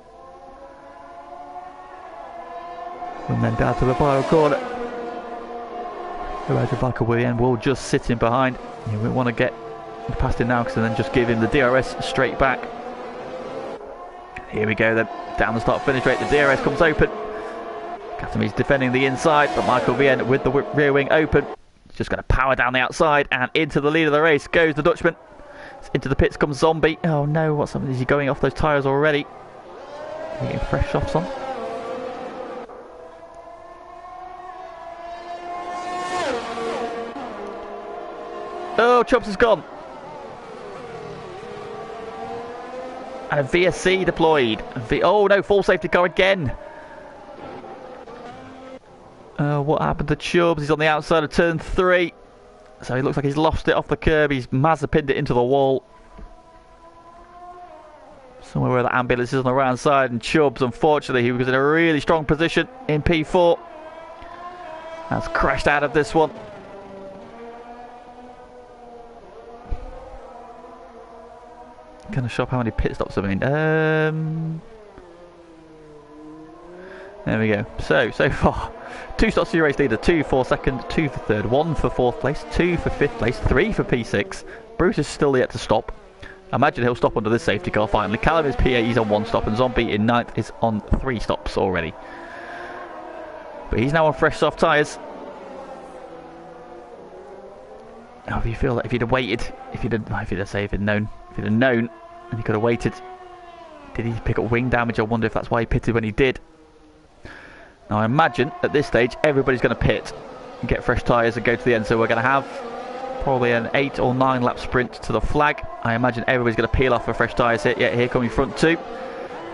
And then down to the final corner. Imagine Michael Vienne will just sit in behind. You won't want to get past him now because then just give him the DRS straight back. Here we go then, down the start finish rate, the DRS comes open. Katami's defending the inside, but Michael Vienne with the rear wing open. He's just going to power down the outside and into the lead of the race goes the Dutchman. Into the pits comes Zombie. Oh no, what's happening? Is he going off those tyres already? Is he getting fresh softs on? Oh, Chubbs is gone. And a VSC deployed. Oh no, full safety car again. What happened to Chubbs? He's on the outside of turn 3. So he looks like he's lost it off the curb. He's Mazapinned it into the wall. Somewhere where the ambulance is on the right side. And Chubbs, unfortunately, he was in a really strong position in P4. Has crashed out of this one. Going to show up how many pit stops I mean. There we go. So far, 2 stops for your race leader, 2 for second, 2 for third, 1 for fourth place, 2 for fifth place, 3 for P6. Bruce is still yet to stop. I imagine he'll stop under this safety car finally. Callum is P8, he's on 1 stop, and Zombie in 9th is on 3 stops already. But he's now on fresh soft tyres. How do you feel that if you'd have waited, if you'd have known, and he could have waited. Did he pick up wing damage? I wonder if that's why he pitted when he did. Now I imagine at this stage everybody's going to pit and get fresh tyres and go to the end, so we're going to have probably an 8 or 9 lap sprint to the flag. I imagine everybody's going to peel off for fresh tyres here. Yeah, here coming front 2.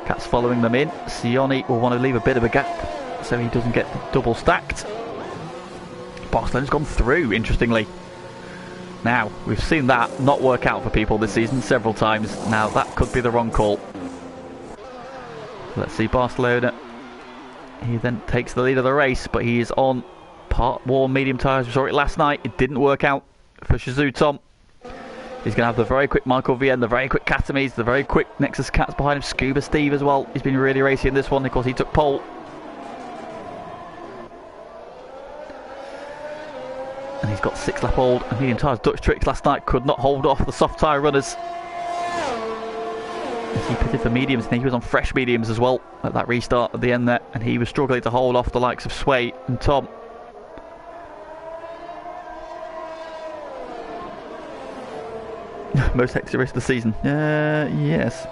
Cat's following them in. Sione will want to leave a bit of a gap so he doesn't get double stacked. Barcelona's gone through, interestingly. Now, we've seen that not work out for people this season several times. Now, that could be the wrong call. Let's see, Barcelona. He then takes the lead of the race, but he is on part warm medium tyres. We saw it last night. It didn't work out for Shizou Tom. He's going to have the very quick Michael Vienne, the very quick Katamis, the very quick Nexus Cats behind him. Scuba Steve as well. He's been really racy in this one because he took pole. And he's got 6 lap old and medium tyres. Dutch Tricks last night could not hold off the soft tyre runners. He pitted for mediums and he was on fresh mediums as well at that restart at the end there, and he was struggling to hold off the likes of Sway and Tom. Most hectic race of the season. Yes.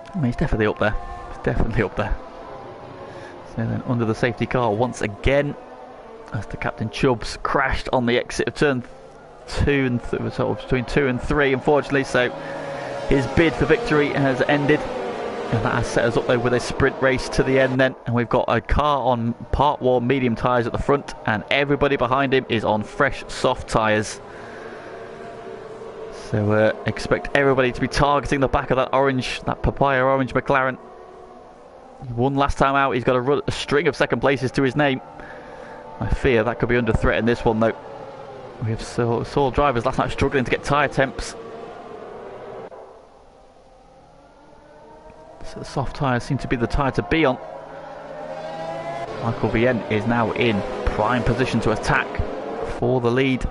I mean, he's definitely up there. He's definitely up there. So then under the safety car once again, as the Captain Chubbs crashed on the exit of turn 2 and sort of between 2 and 3, unfortunately. So his bid for victory has ended, and that has set us up though with a sprint race to the end then. And we've got a car on part warm medium tyres at the front, and everybody behind him is on fresh soft tyres. So expect everybody to be targeting the back of that orange, that papaya orange McLaren. He won last time out. He's got a string of second places to his name. I fear that could be under threat in this one though. We have saw drivers last night struggling to get tyre temps. So the soft tyres seem to be the tyre to be on. Michael Vienne is now in prime position to attack for the lead.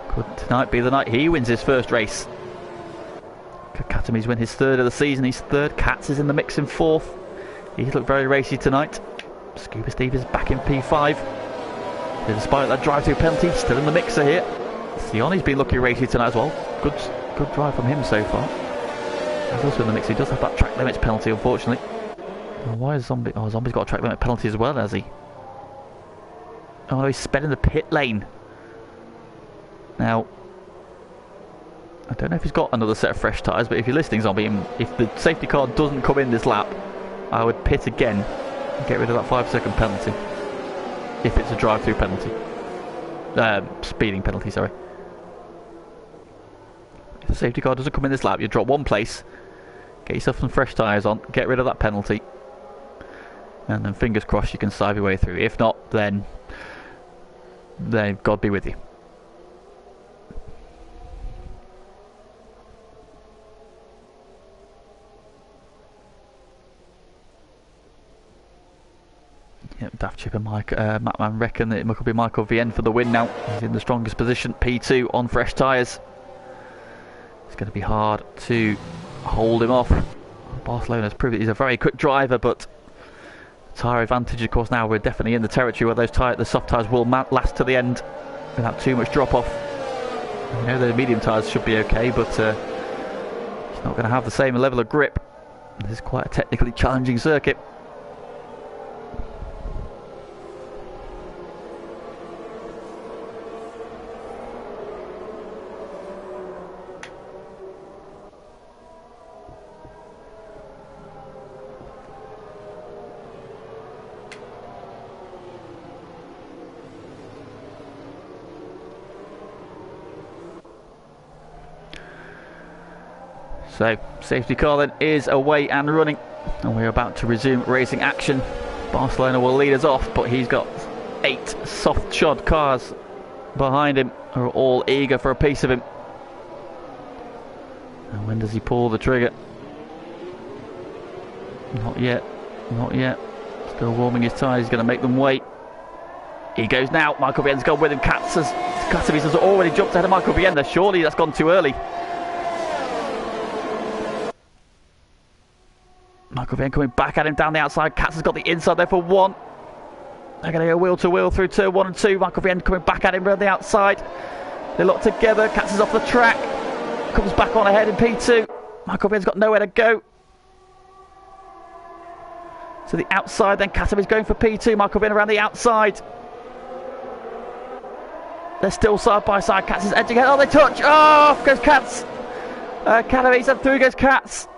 Could tonight be the night he wins his first race? Could Katamis win his 3rd of the season? He's 3rd. Katz is in the mix in 4th. He's looked very racy tonight. Scuba Steve is back in P5. Despite that drive-through penalty, still in the mixer here. Sione's been looking racy tonight as well. Good drive from him so far. He's also in the mix. He does have that track limits penalty, unfortunately. Oh, why is Zombie? Oh, Zombie's got a track limit penalty as well, has he? Oh, no, he's sped in the pit lane. Now, I don't know if he's got another set of fresh tyres, but if you're listening, Zombie, if the safety car doesn't come in this lap, I would pit again and get rid of that 5-second penalty. If it's a drive-through penalty. Speeding penalty, sorry. If the safety car doesn't come in this lap, you drop 1 place, get yourself some fresh tyres on, get rid of that penalty, and then fingers crossed you can sive your way through. If not, then then God be with you. Yep, Daft Chip and Matman reckon that it could be Michael Vien for the win now. He's in the strongest position. P2 on fresh tyres. It's going to be hard to hold him off. Barcelona's proved that he's a very quick driver, but tyre advantage, of course, now we're definitely in the territory where those the soft tyres will last to the end without too much drop off. You know, the medium tyres should be okay, but he's not going to have the same level of grip. This is quite a technically challenging circuit. So, safety car then is away and running, and we're about to resume racing action. Barcelona will lead us off, but he's got 8 soft shod cars behind him who are all eager for a piece of him. And when does he pull the trigger? Not yet, not yet. Still warming his tyres, he's going to make them wait. He goes now, Michael Vien's gone with him. Katowice has already jumped ahead of Michael Vien there. Surely that's gone too early. Michael Vien coming back at him down the outside. Katz has got the inside there for 1. They're going to go wheel to wheel through turn 1 and 2. Michael Vien coming back at him around the outside. They lock together. Katz is off the track. Comes back on ahead in P2. Michael Vien's got nowhere to go. To the outside then. Katz is going for P2. Michael Vien around the outside. They're still side by side. Katz is edging ahead. Oh, they touch. Oh, off goes Katz. Katowice and through goes Katz.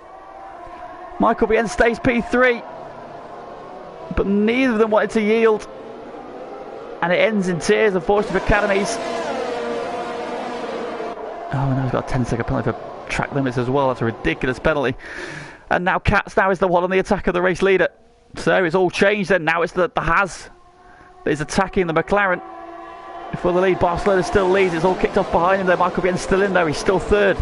Michael Vien stays P3, but neither of them wanted to yield, and it ends in tears, unfortunately for Katowice. Oh, now he's got a 10-second penalty for track limits as well. That's a ridiculous penalty. And now Katz now is the one on the attack of the race leader. So it's all changed then. Now it's the Haas that is attacking the McLaren for the lead. Barcelona still leads. It's all kicked off behind him there. Michael Vien's still in there. He's still third.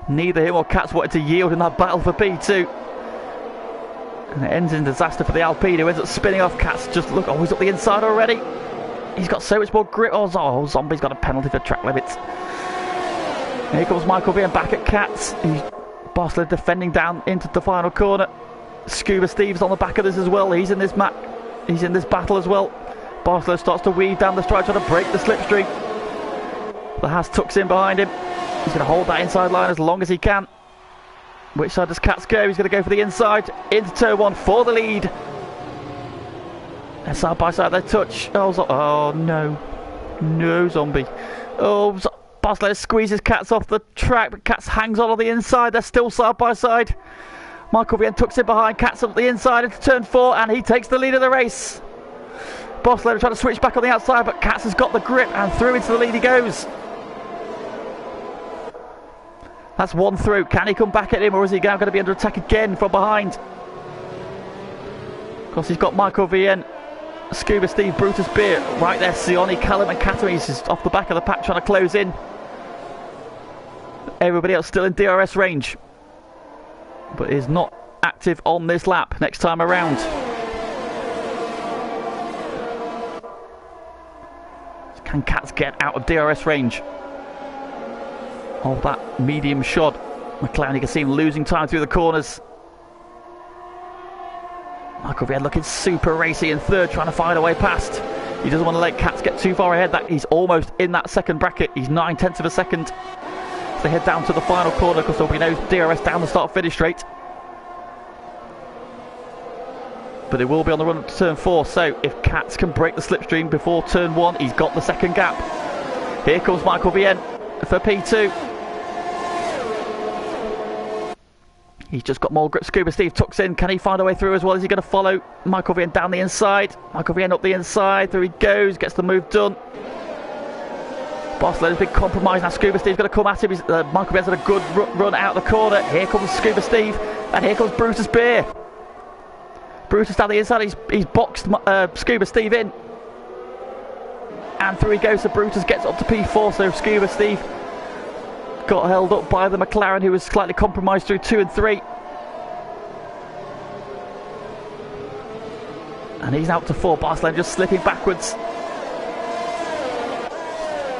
Neither him or Katz wanted to yield in that battle for P2. And it ends in disaster for the Alpine, who ends up spinning off. Katz just look, oh, he's up the inside already. He's got so much more grip. Oh, Zombie's got a penalty for track limits. And here comes Michael Vien back at Katz. Barcelona defending down into the final corner. Scuba Steve's on the back of this as well. He's in this battle as well. Barcelona starts to weave down the stride, trying to break the slipstream. The Haas tucks in behind him. He's going to hold that inside line as long as he can. Which side does Katz go? He's going to go for the inside. Into turn 1 for the lead. And side by side they touch. Oh no. No, Zombie. Oh, Barcelona squeezes Katz off the track, but Katz hangs on the inside. They're still side by side. Michael Vien tucks in behind. Katz up the inside into turn 4, and he takes the lead of the race. Barcelona trying to switch back on the outside, but Katz has got the grip, and through into the lead he goes. That's 1 through. Can he come back at him, or is he now going to be under attack again from behind? Of course, he's got Michael Vien, Scuba Steve, Brutus Beer right there. Sioni, Callum and Katowice is off the back of the pack trying to close in. Everybody else still in DRS range, but is not active on this lap next time around. Can Katz get out of DRS range of that medium shod? McLaren, you can see him losing time through the corners. Michael Vien looking super racy in third, trying to find a way past. He doesn't want to let Katz get too far ahead. That he's almost in that second bracket. He's 9/10 of a second. So they head down to the final corner because there'll be no DRS down the start finish straight. But it will be on the run up to turn 4. So if Katz can break the slipstream before turn 1, he's got the second gap. Here comes Michael Vien for P2. He's just got more grip. Scuba Steve tucks in. Can he find a way through as well? Is he going to follow Michael Vien down the inside? Michael Vien up the inside. Through he goes. Gets the move done. Barcelona's been compromised. Now Scuba Steve's going to come at him. Michael Vien's had a good run out of the corner. Here comes Scuba Steve. And here comes Brutus Beer. Brutus down the inside, he's boxed Scuba Steve in. And through he goes, so Brutus gets up to P4, so Scuba Steve got held up by the McLaren, who was slightly compromised through 2 and 3. And he's out to 4, Barcelona just slipping backwards.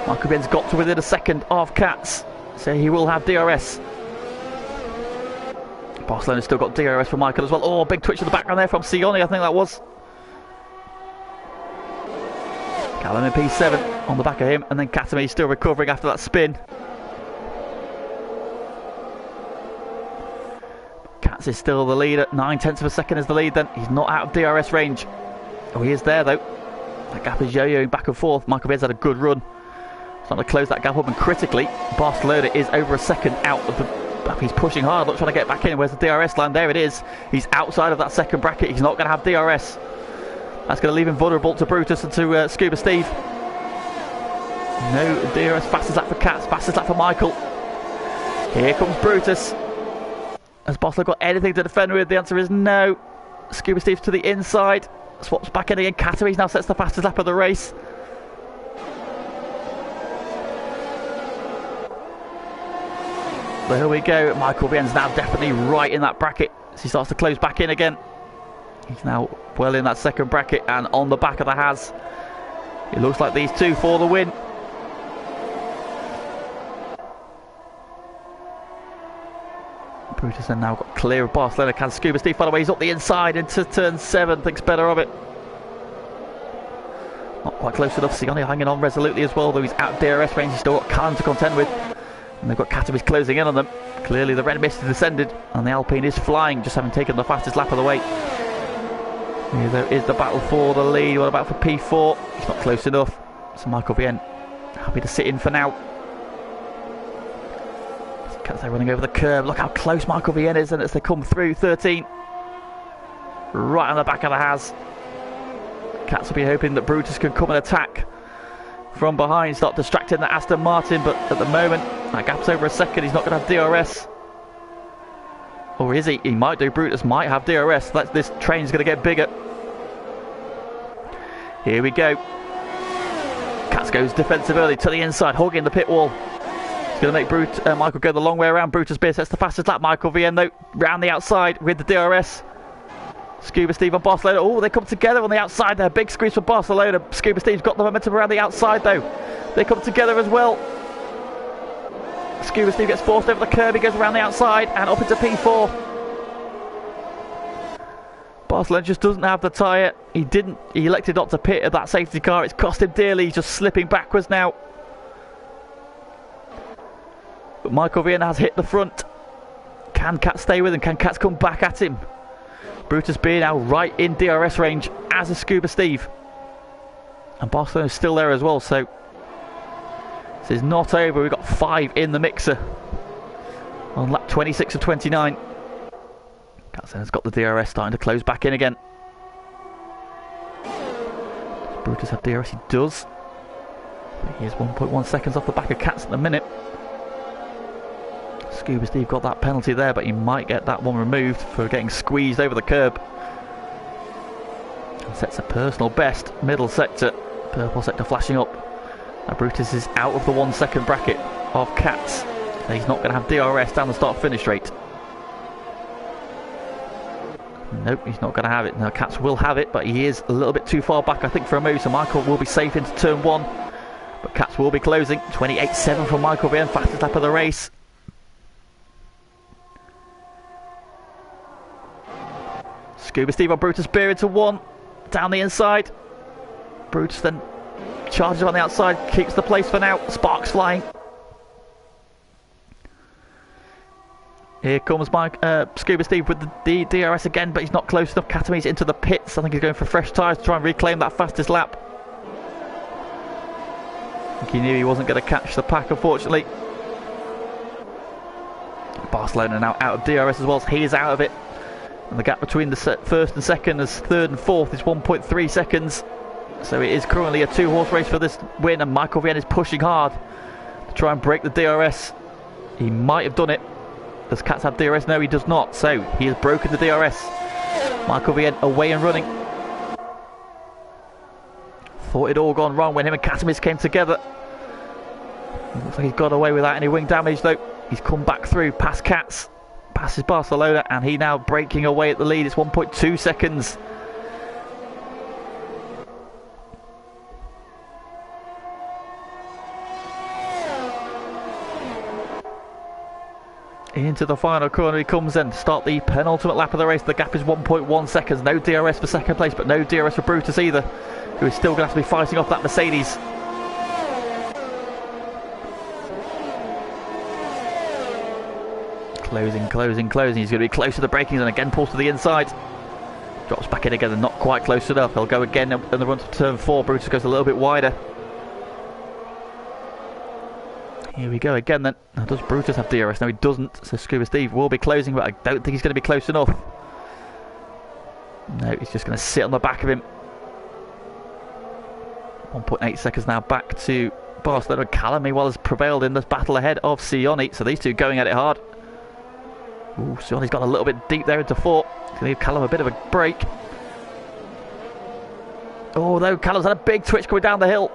Michael Bien's got to within a second of Katz, so he will have DRS. Barcelona's still got DRS for Michael as well. Oh, big twitch in the background there from Sione, I think that was. Callum in P7 on the back of him, and then Katami still recovering after that spin. Katz is still the leader, 9/10 of a second is the lead then. He's not out of DRS range. Oh, he is there though. That gap is yo-yoing back and forth. Michael Bien's had a good run. Starting to close that gap up, and critically, Barcelona is over a second out of the... He's pushing hard, not trying to get back in. Where's the DRS line? There it is. He's outside of that second bracket. He's not going to have DRS. That's going to leave him vulnerable to Brutus and to Scuba Steve. No DRS. Fastest lap for Katz. Fastest lap for Michael. Here comes Brutus. Has Barcelona got anything to defend with? The answer is no. Scuba Steve's to the inside. Swaps back in again. Katowice now sets the fastest lap of the race. So here we go. Michael Bien's now definitely right in that bracket as he starts to close back in again. He's now well in that second bracket and on the back of the Haas. It looks like these two for the win. Brutus then now got clear of Barcelona. Can Scuba Steve find a way? He's up the inside into turn 7. Thinks better of it. Not quite close enough. Sione hanging on resolutely as well, though he's out of DRS range. He's still got Callum to contend with. And they've got Katowice closing in on them. Clearly the red mist has descended and the Alpine is flying, just having taken the fastest lap of the way. Here there is the battle for the lead. What about for P4? He's not close enough. So Michael Bien happy to sit in for now. They're running over the curb. Look how close Michael Bien is, and as they come through 13. Right on the back of the Haas. Katz will be hoping that Brutus can come and attack from behind, start distracting the Aston Martin, but at the moment that gap's over a second. He's not going to have DRS, or is he? He might do. Brutus might have DRS. This train's going to get bigger. Here we go. Katz goes defensive early to the inside, hogging the pit wall. He's going to make Michael go the long way around. Brutus Beer sets the fastest lap. Michael Bien though round the outside with the DRS. Scuba Steve and Barcelona. Oh, they come together on the outside there. Big squeeze for Barcelona. Scuba Steve's got the momentum around the outside though. They come together as well. Scuba Steve gets forced over the curb. He goes around the outside and up into P4. Barcelona just doesn't have the tyre. He elected not to pit at that safety car. It's cost him dearly. He's just slipping backwards now. But Michael Bien has hit the front. Can Katz stay with him? Can Katz come back at him? Brutus Beer now right in DRS range, as is Scuba Steve. And Barcelona's still there as well, so this is not over. We've got 5 in the mixer on lap 26 of 29. Katz has got the DRS starting to close back in again. Does Brutus have DRS? He does. He is 1.1 seconds off the back of Katz at the minute. Scuba Steve got that penalty there, but he might get that one removed for getting squeezed over the curb. And sets a personal best. Middle sector, purple sector flashing up. Now Brutus is out of the 1 second bracket of Katz. He's not going to have DRS down the start finish rate. Nope, he's not going to have it. Now Katz will have it, but he is a little bit too far back, I think, for a move. So Michael will be safe into turn 1, but Katz will be closing. 28.7 from Michael Bien, fastest lap of the race. Scuba Steve on Brutus Beer into 1, down the inside. Brutus then charges on the outside, keeps the place for now. Sparks flying. Here comes Scuba Steve with the DRS again, but he's not close enough. Katowice into the pits. I think he's going for fresh tyres to try and reclaim that fastest lap. I think he knew he wasn't going to catch the pack, unfortunately. Barcelona now out of DRS as well, so he is out of it. And the gap between the first and second as third and fourth is 1.3 seconds. So it is currently a 2-horse race for this win, and Michael Bien is pushing hard to try and break the DRS. He might have done it. Does Katz have DRS? No, he does not. So he has broken the DRS. Michael Vien away and running. Thought it'd all gone wrong when him and Katamis came together. Looks like he's got away without any wing damage though. He's come back through past Katz, passes Barcelona, and he now breaking away at the lead. It's 1.2 seconds. Into the final corner he comes in to start the penultimate lap of the race. The gap is 1.1 seconds. No DRS for second place, but no DRS for Brutus either, who is still going to have to be fighting off that Mercedes. Closing. He's going to be close to the braking zone. Again, pulls to the inside. Drops back in again, not quite close enough. He'll go again in the run to turn 4. Brutus goes a little bit wider. Here we go again then. Now, does Brutus have DRS? No, he doesn't. So Scuba Steve will be closing, but I don't think he's going to be close enough. No, he's just going to sit on the back of him. 1.8 seconds now back to Barcelona. Callum meanwhile has prevailed in this battle ahead of Sioni. So these two going at it hard. Ooh, Sioni's got a little bit deep there into 4. Going to give Callum a bit of a break. Oh no, Callum's had a big twitch coming down the hill.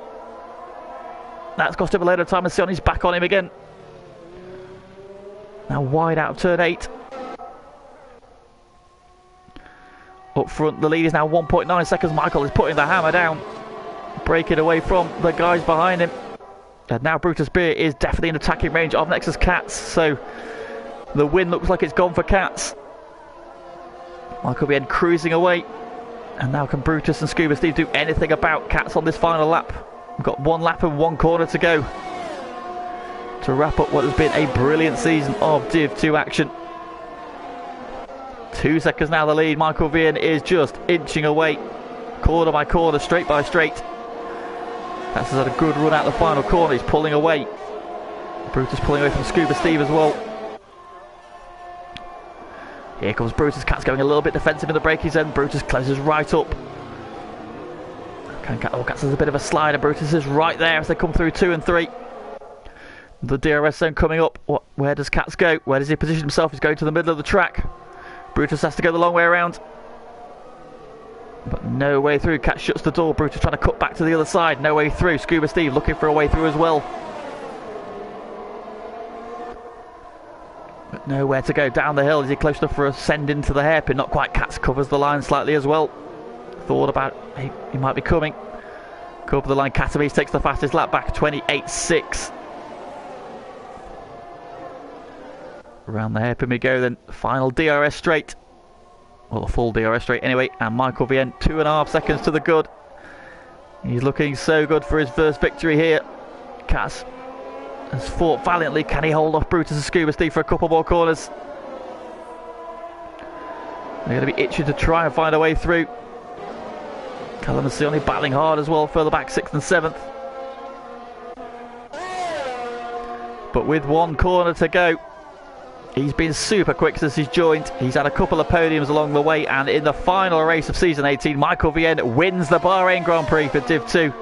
That's cost him a load of time, and Sioni's back on him again. Now wide out of turn 8. Up front, the lead is now 1.9 seconds. Michael is putting the hammer down, breaking away from the guys behind him. And now Brutus Beer is definitely in attacking range of Nexus Katz, so the win looks like it's gone for Katz. Michael Bien cruising away. And now can Brutus and Scuba Steve do anything about Katz on this final lap? We've got 1 lap and 1 corner to go to wrap up what has been a brilliant season of Div 2 action. 2 seconds now the lead. Michael Vien is just inching away, corner by corner, straight by straight. That's had a good run out the final corner. He's pulling away. Brutus pulling away from Scuba Steve as well. Here comes Brutus. Katz going a little bit defensive in the braking zone. Brutus closes right up. Katz has a bit of a slide, and Brutus is right there as they come through 2 and 3. The DRS zone coming up. Where does Katz go? Where does he position himself? He's going to the middle of the track. Brutus has to go the long way around, but no way through. Katz shuts the door. Brutus trying to cut back to the other side. No way through. Scuba Steve looking for a way through as well, but nowhere to go. Down the hill. Is he close enough for a send into the hairpin? Not quite. Katz covers the line slightly as well. Thought about he might be coming. Cover the line. Katamis takes the fastest lap back, 28.6. Around the hairpin we go then. Final DRS straight. Well, a full DRS straight anyway. And Michael Vien, 2.5 seconds to the good. He's looking so good for his first victory here. Katz has fought valiantly. Can he hold off Brutus and Scuba Steve for a couple more corners? They're going to be itching to try and find a way through. Callum and Sioni battling hard as well, further back 6th and 7th. But with 1 corner to go, he's been super quick since he's joined. He's had a couple of podiums along the way, and in the final race of season 18, Michael Vien wins the Bahrain Grand Prix for Div 2.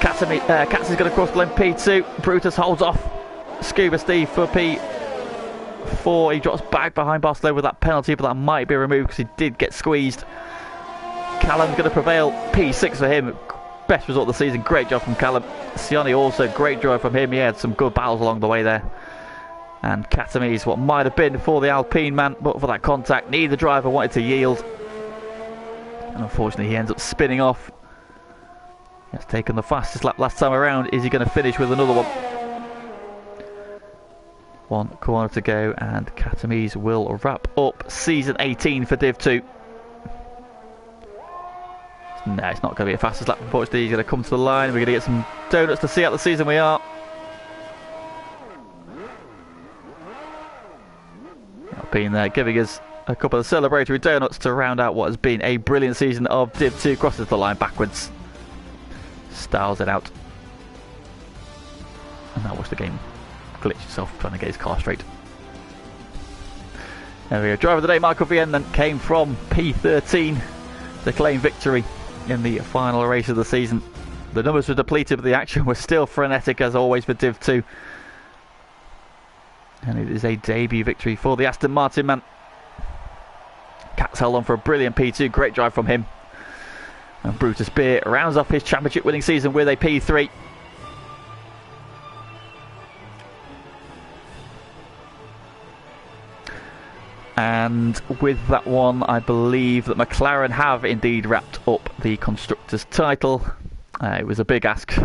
Katz is going to cross the line P2. Brutus holds off Scuba Steve for P4. He drops back behind Barcelona with that penalty, but that might be removed because he did get squeezed. Callum's going to prevail. P6 for him. Best result of the season. Great job from Callum. Sioni also, great drive from him. He had some good battles along the way there. And Katamis, what might have been for the Alpine man, but for that contact, neither driver wanted to yield. And unfortunately, he ends up spinning off. He has taken the fastest lap last time around. Is he going to finish with another one? 1 corner to go, and Katamis will wrap up season 18 for Div 2. No, it's not going to be a fastest lap, unfortunately. He's going to come to the line. We're going to get some donuts to see out the season we are. Alpine there giving us a couple of celebratory donuts to round out what has been a brilliant season of Div 2. Crosses the line backwards. Styles it out. And now watch the game glitch itself trying to get his car straight. There we go. Driver of the day, Michael Vien, then came from P13 to claim victory in the final race of the season. The numbers were depleted, but the action was still frenetic as always for Div 2. And it is a debut victory for the Aston Martin man. Cat's held on for a brilliant P2. Great drive from him. And Brutus Beer rounds off his championship winning season with a P3. And with that one, I believe that McLaren have indeed wrapped up the Constructors' title. It was a big ask,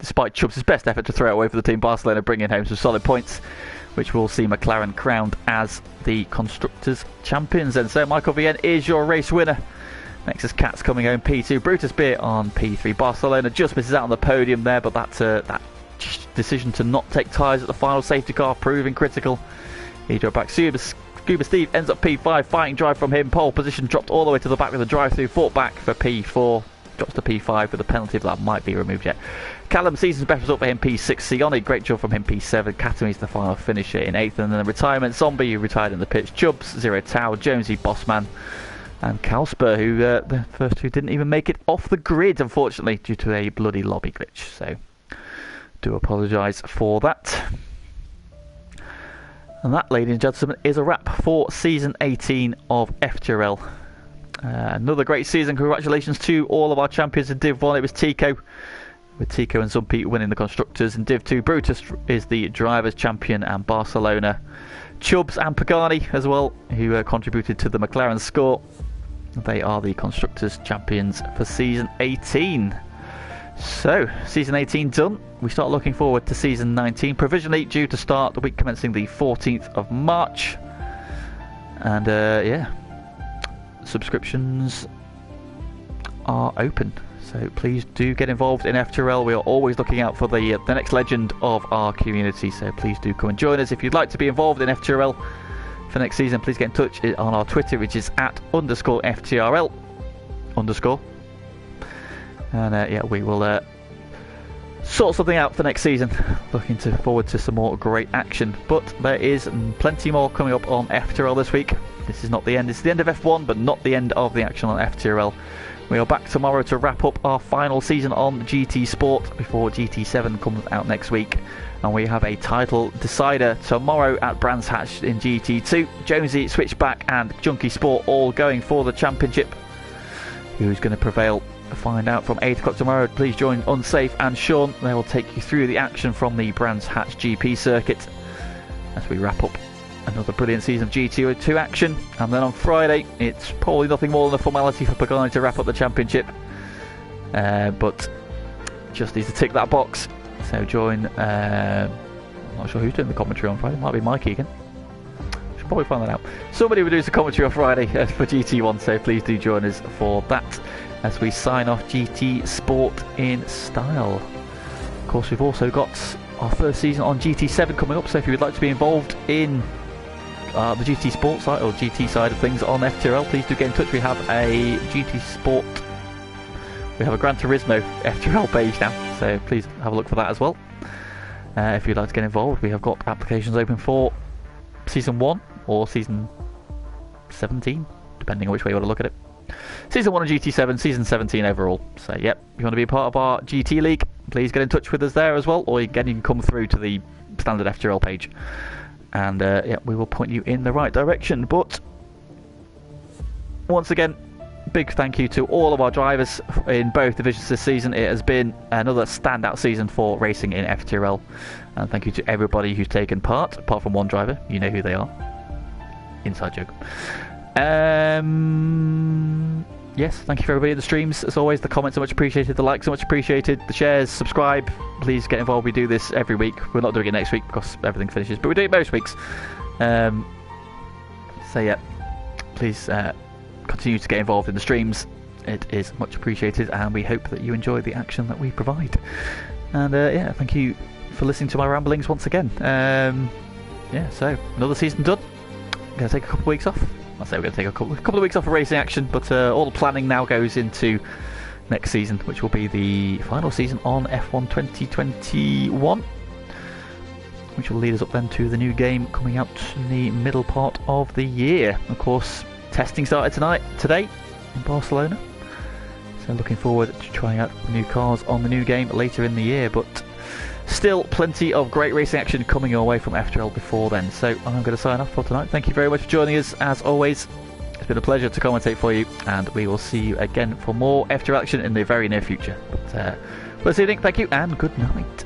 despite Chubbs' best effort to throw it away for the team. Barcelona bringing home some solid points, which will see McLaren crowned as the Constructors' champions. And so Michael Vien is your race winner. Next is Cats coming home P2. Brutus Beer on P3. Barcelona just misses out on the podium there, but that decision to not take tyres at the final safety car proving critical. He drove back. Scuba Steve ends up P5. Fighting drive from him. Pole position dropped all the way to the back with a drive-through. Fought back for P4. Drops to P5 with a penalty, but that might be removed yet. Callum, season's best result for him, P6. Sione, great job from him, P7. Katami's the final finisher in 8th. And then the retirement, Zombie, who retired in the pits. Chubbs, Zero Tau, Jonesy, Bossman, and Kalsper, who the first two didn't even make it off the grid, unfortunately, due to a bloody lobby glitch. So, do apologise for that. And that, ladies and gentlemen, is a wrap for Season 18 of FTRL. Another great season. Congratulations to all of our champions in Div 1. It was Tico, with Tico and Zumpy winning the Constructors. In Div 2, Brutus is the Drivers' Champion, and Barcelona, Chubbs and Pagani as well, who contributed to the McLaren score. They are the Constructors' Champions for Season 18. So, Season 18 done. We start looking forward to Season 19, provisionally due to start the week commencing the 14th of March. And yeah, subscriptions are open, so please do get involved in FTRL. We are always looking out for the next legend of our community, so please do come and join us. If you'd like to be involved in FTRL for next season, please get in touch on our Twitter, which is @_FTRL_. And yeah, we will sort something out for next season. Looking forward to some more great action. But there is plenty more coming up on FTRL this week. This is not the end. It's the end of F1, but not the end of the action on FTRL. We are back tomorrow to wrap up our final season on GT Sport before GT7 comes out next week. And we have a title decider tomorrow at Brands Hatch in GT2. Jonesy, Switchback and Junkie Sport all going for the championship. Who's going to prevail? Find out from 8 o'clock tomorrow. Please join Unsafe and Sean. They will take you through the action from the Brands Hatch GP circuit as we wrap up another brilliant season of GT2 action. And then on Friday, it's probably nothing more than a formality for Pagani to wrap up the championship, but just needs to tick that box. So join, I'm not sure who's doing the commentary on Friday. Might be Mikey again. Should probably find that out. Somebody will do some commentary on Friday for GT1, so please do join us for that as we sign off GT Sport in style. Of course, we've also got our first season on GT7 coming up, so if you would like to be involved in the GT Sport side or GT side of things on FTRL, please do get in touch. We have a GT Sport, we have a Gran Turismo FTRL page now, so please have a look for that as well. If you'd like to get involved, we have got applications open for Season 1 or Season 17, depending on which way you want to look at it. Season 1 of GT7, Season 17 overall. So, yep, if you want to be a part of our GT League, please get in touch with us there as well, or you can come through to the standard FTRL page. And, yeah, we will point you in the right direction. But, once again, big thank you to all of our drivers in both divisions this season. It has been another standout season for racing in FTRL. And thank you to everybody who's taken part, apart from one driver. You know who they are. Inside joke. Yes, thank you for everybody in the streams. As always, the comments are much appreciated, the likes are much appreciated, the shares, subscribe. Please get involved. We do this every week. We're not doing it next week because everything finishes, but we do it most weeks. So yeah, please continue to get involved in the streams. It is much appreciated, and we hope that you enjoy the action that we provide. And yeah, thank you for listening to my ramblings once again. Yeah, so another season done. I'm going to take a couple of weeks off. I say we're going to take a couple of weeks off of racing action, but all the planning now goes into next season, which will be the final season on F1 2021, which will lead us up then to the new game coming out in the middle part of the year. Of course, testing started today in Barcelona, so looking forward to trying out new cars on the new game later in the year, but still plenty of great racing action coming your way from FTRL before then. So I'm going to sign off for tonight. Thank you very much for joining us as always. It's been a pleasure to commentate for you, and we will see you again for more FTRL action in the very near future. But this evening, thank you and good night.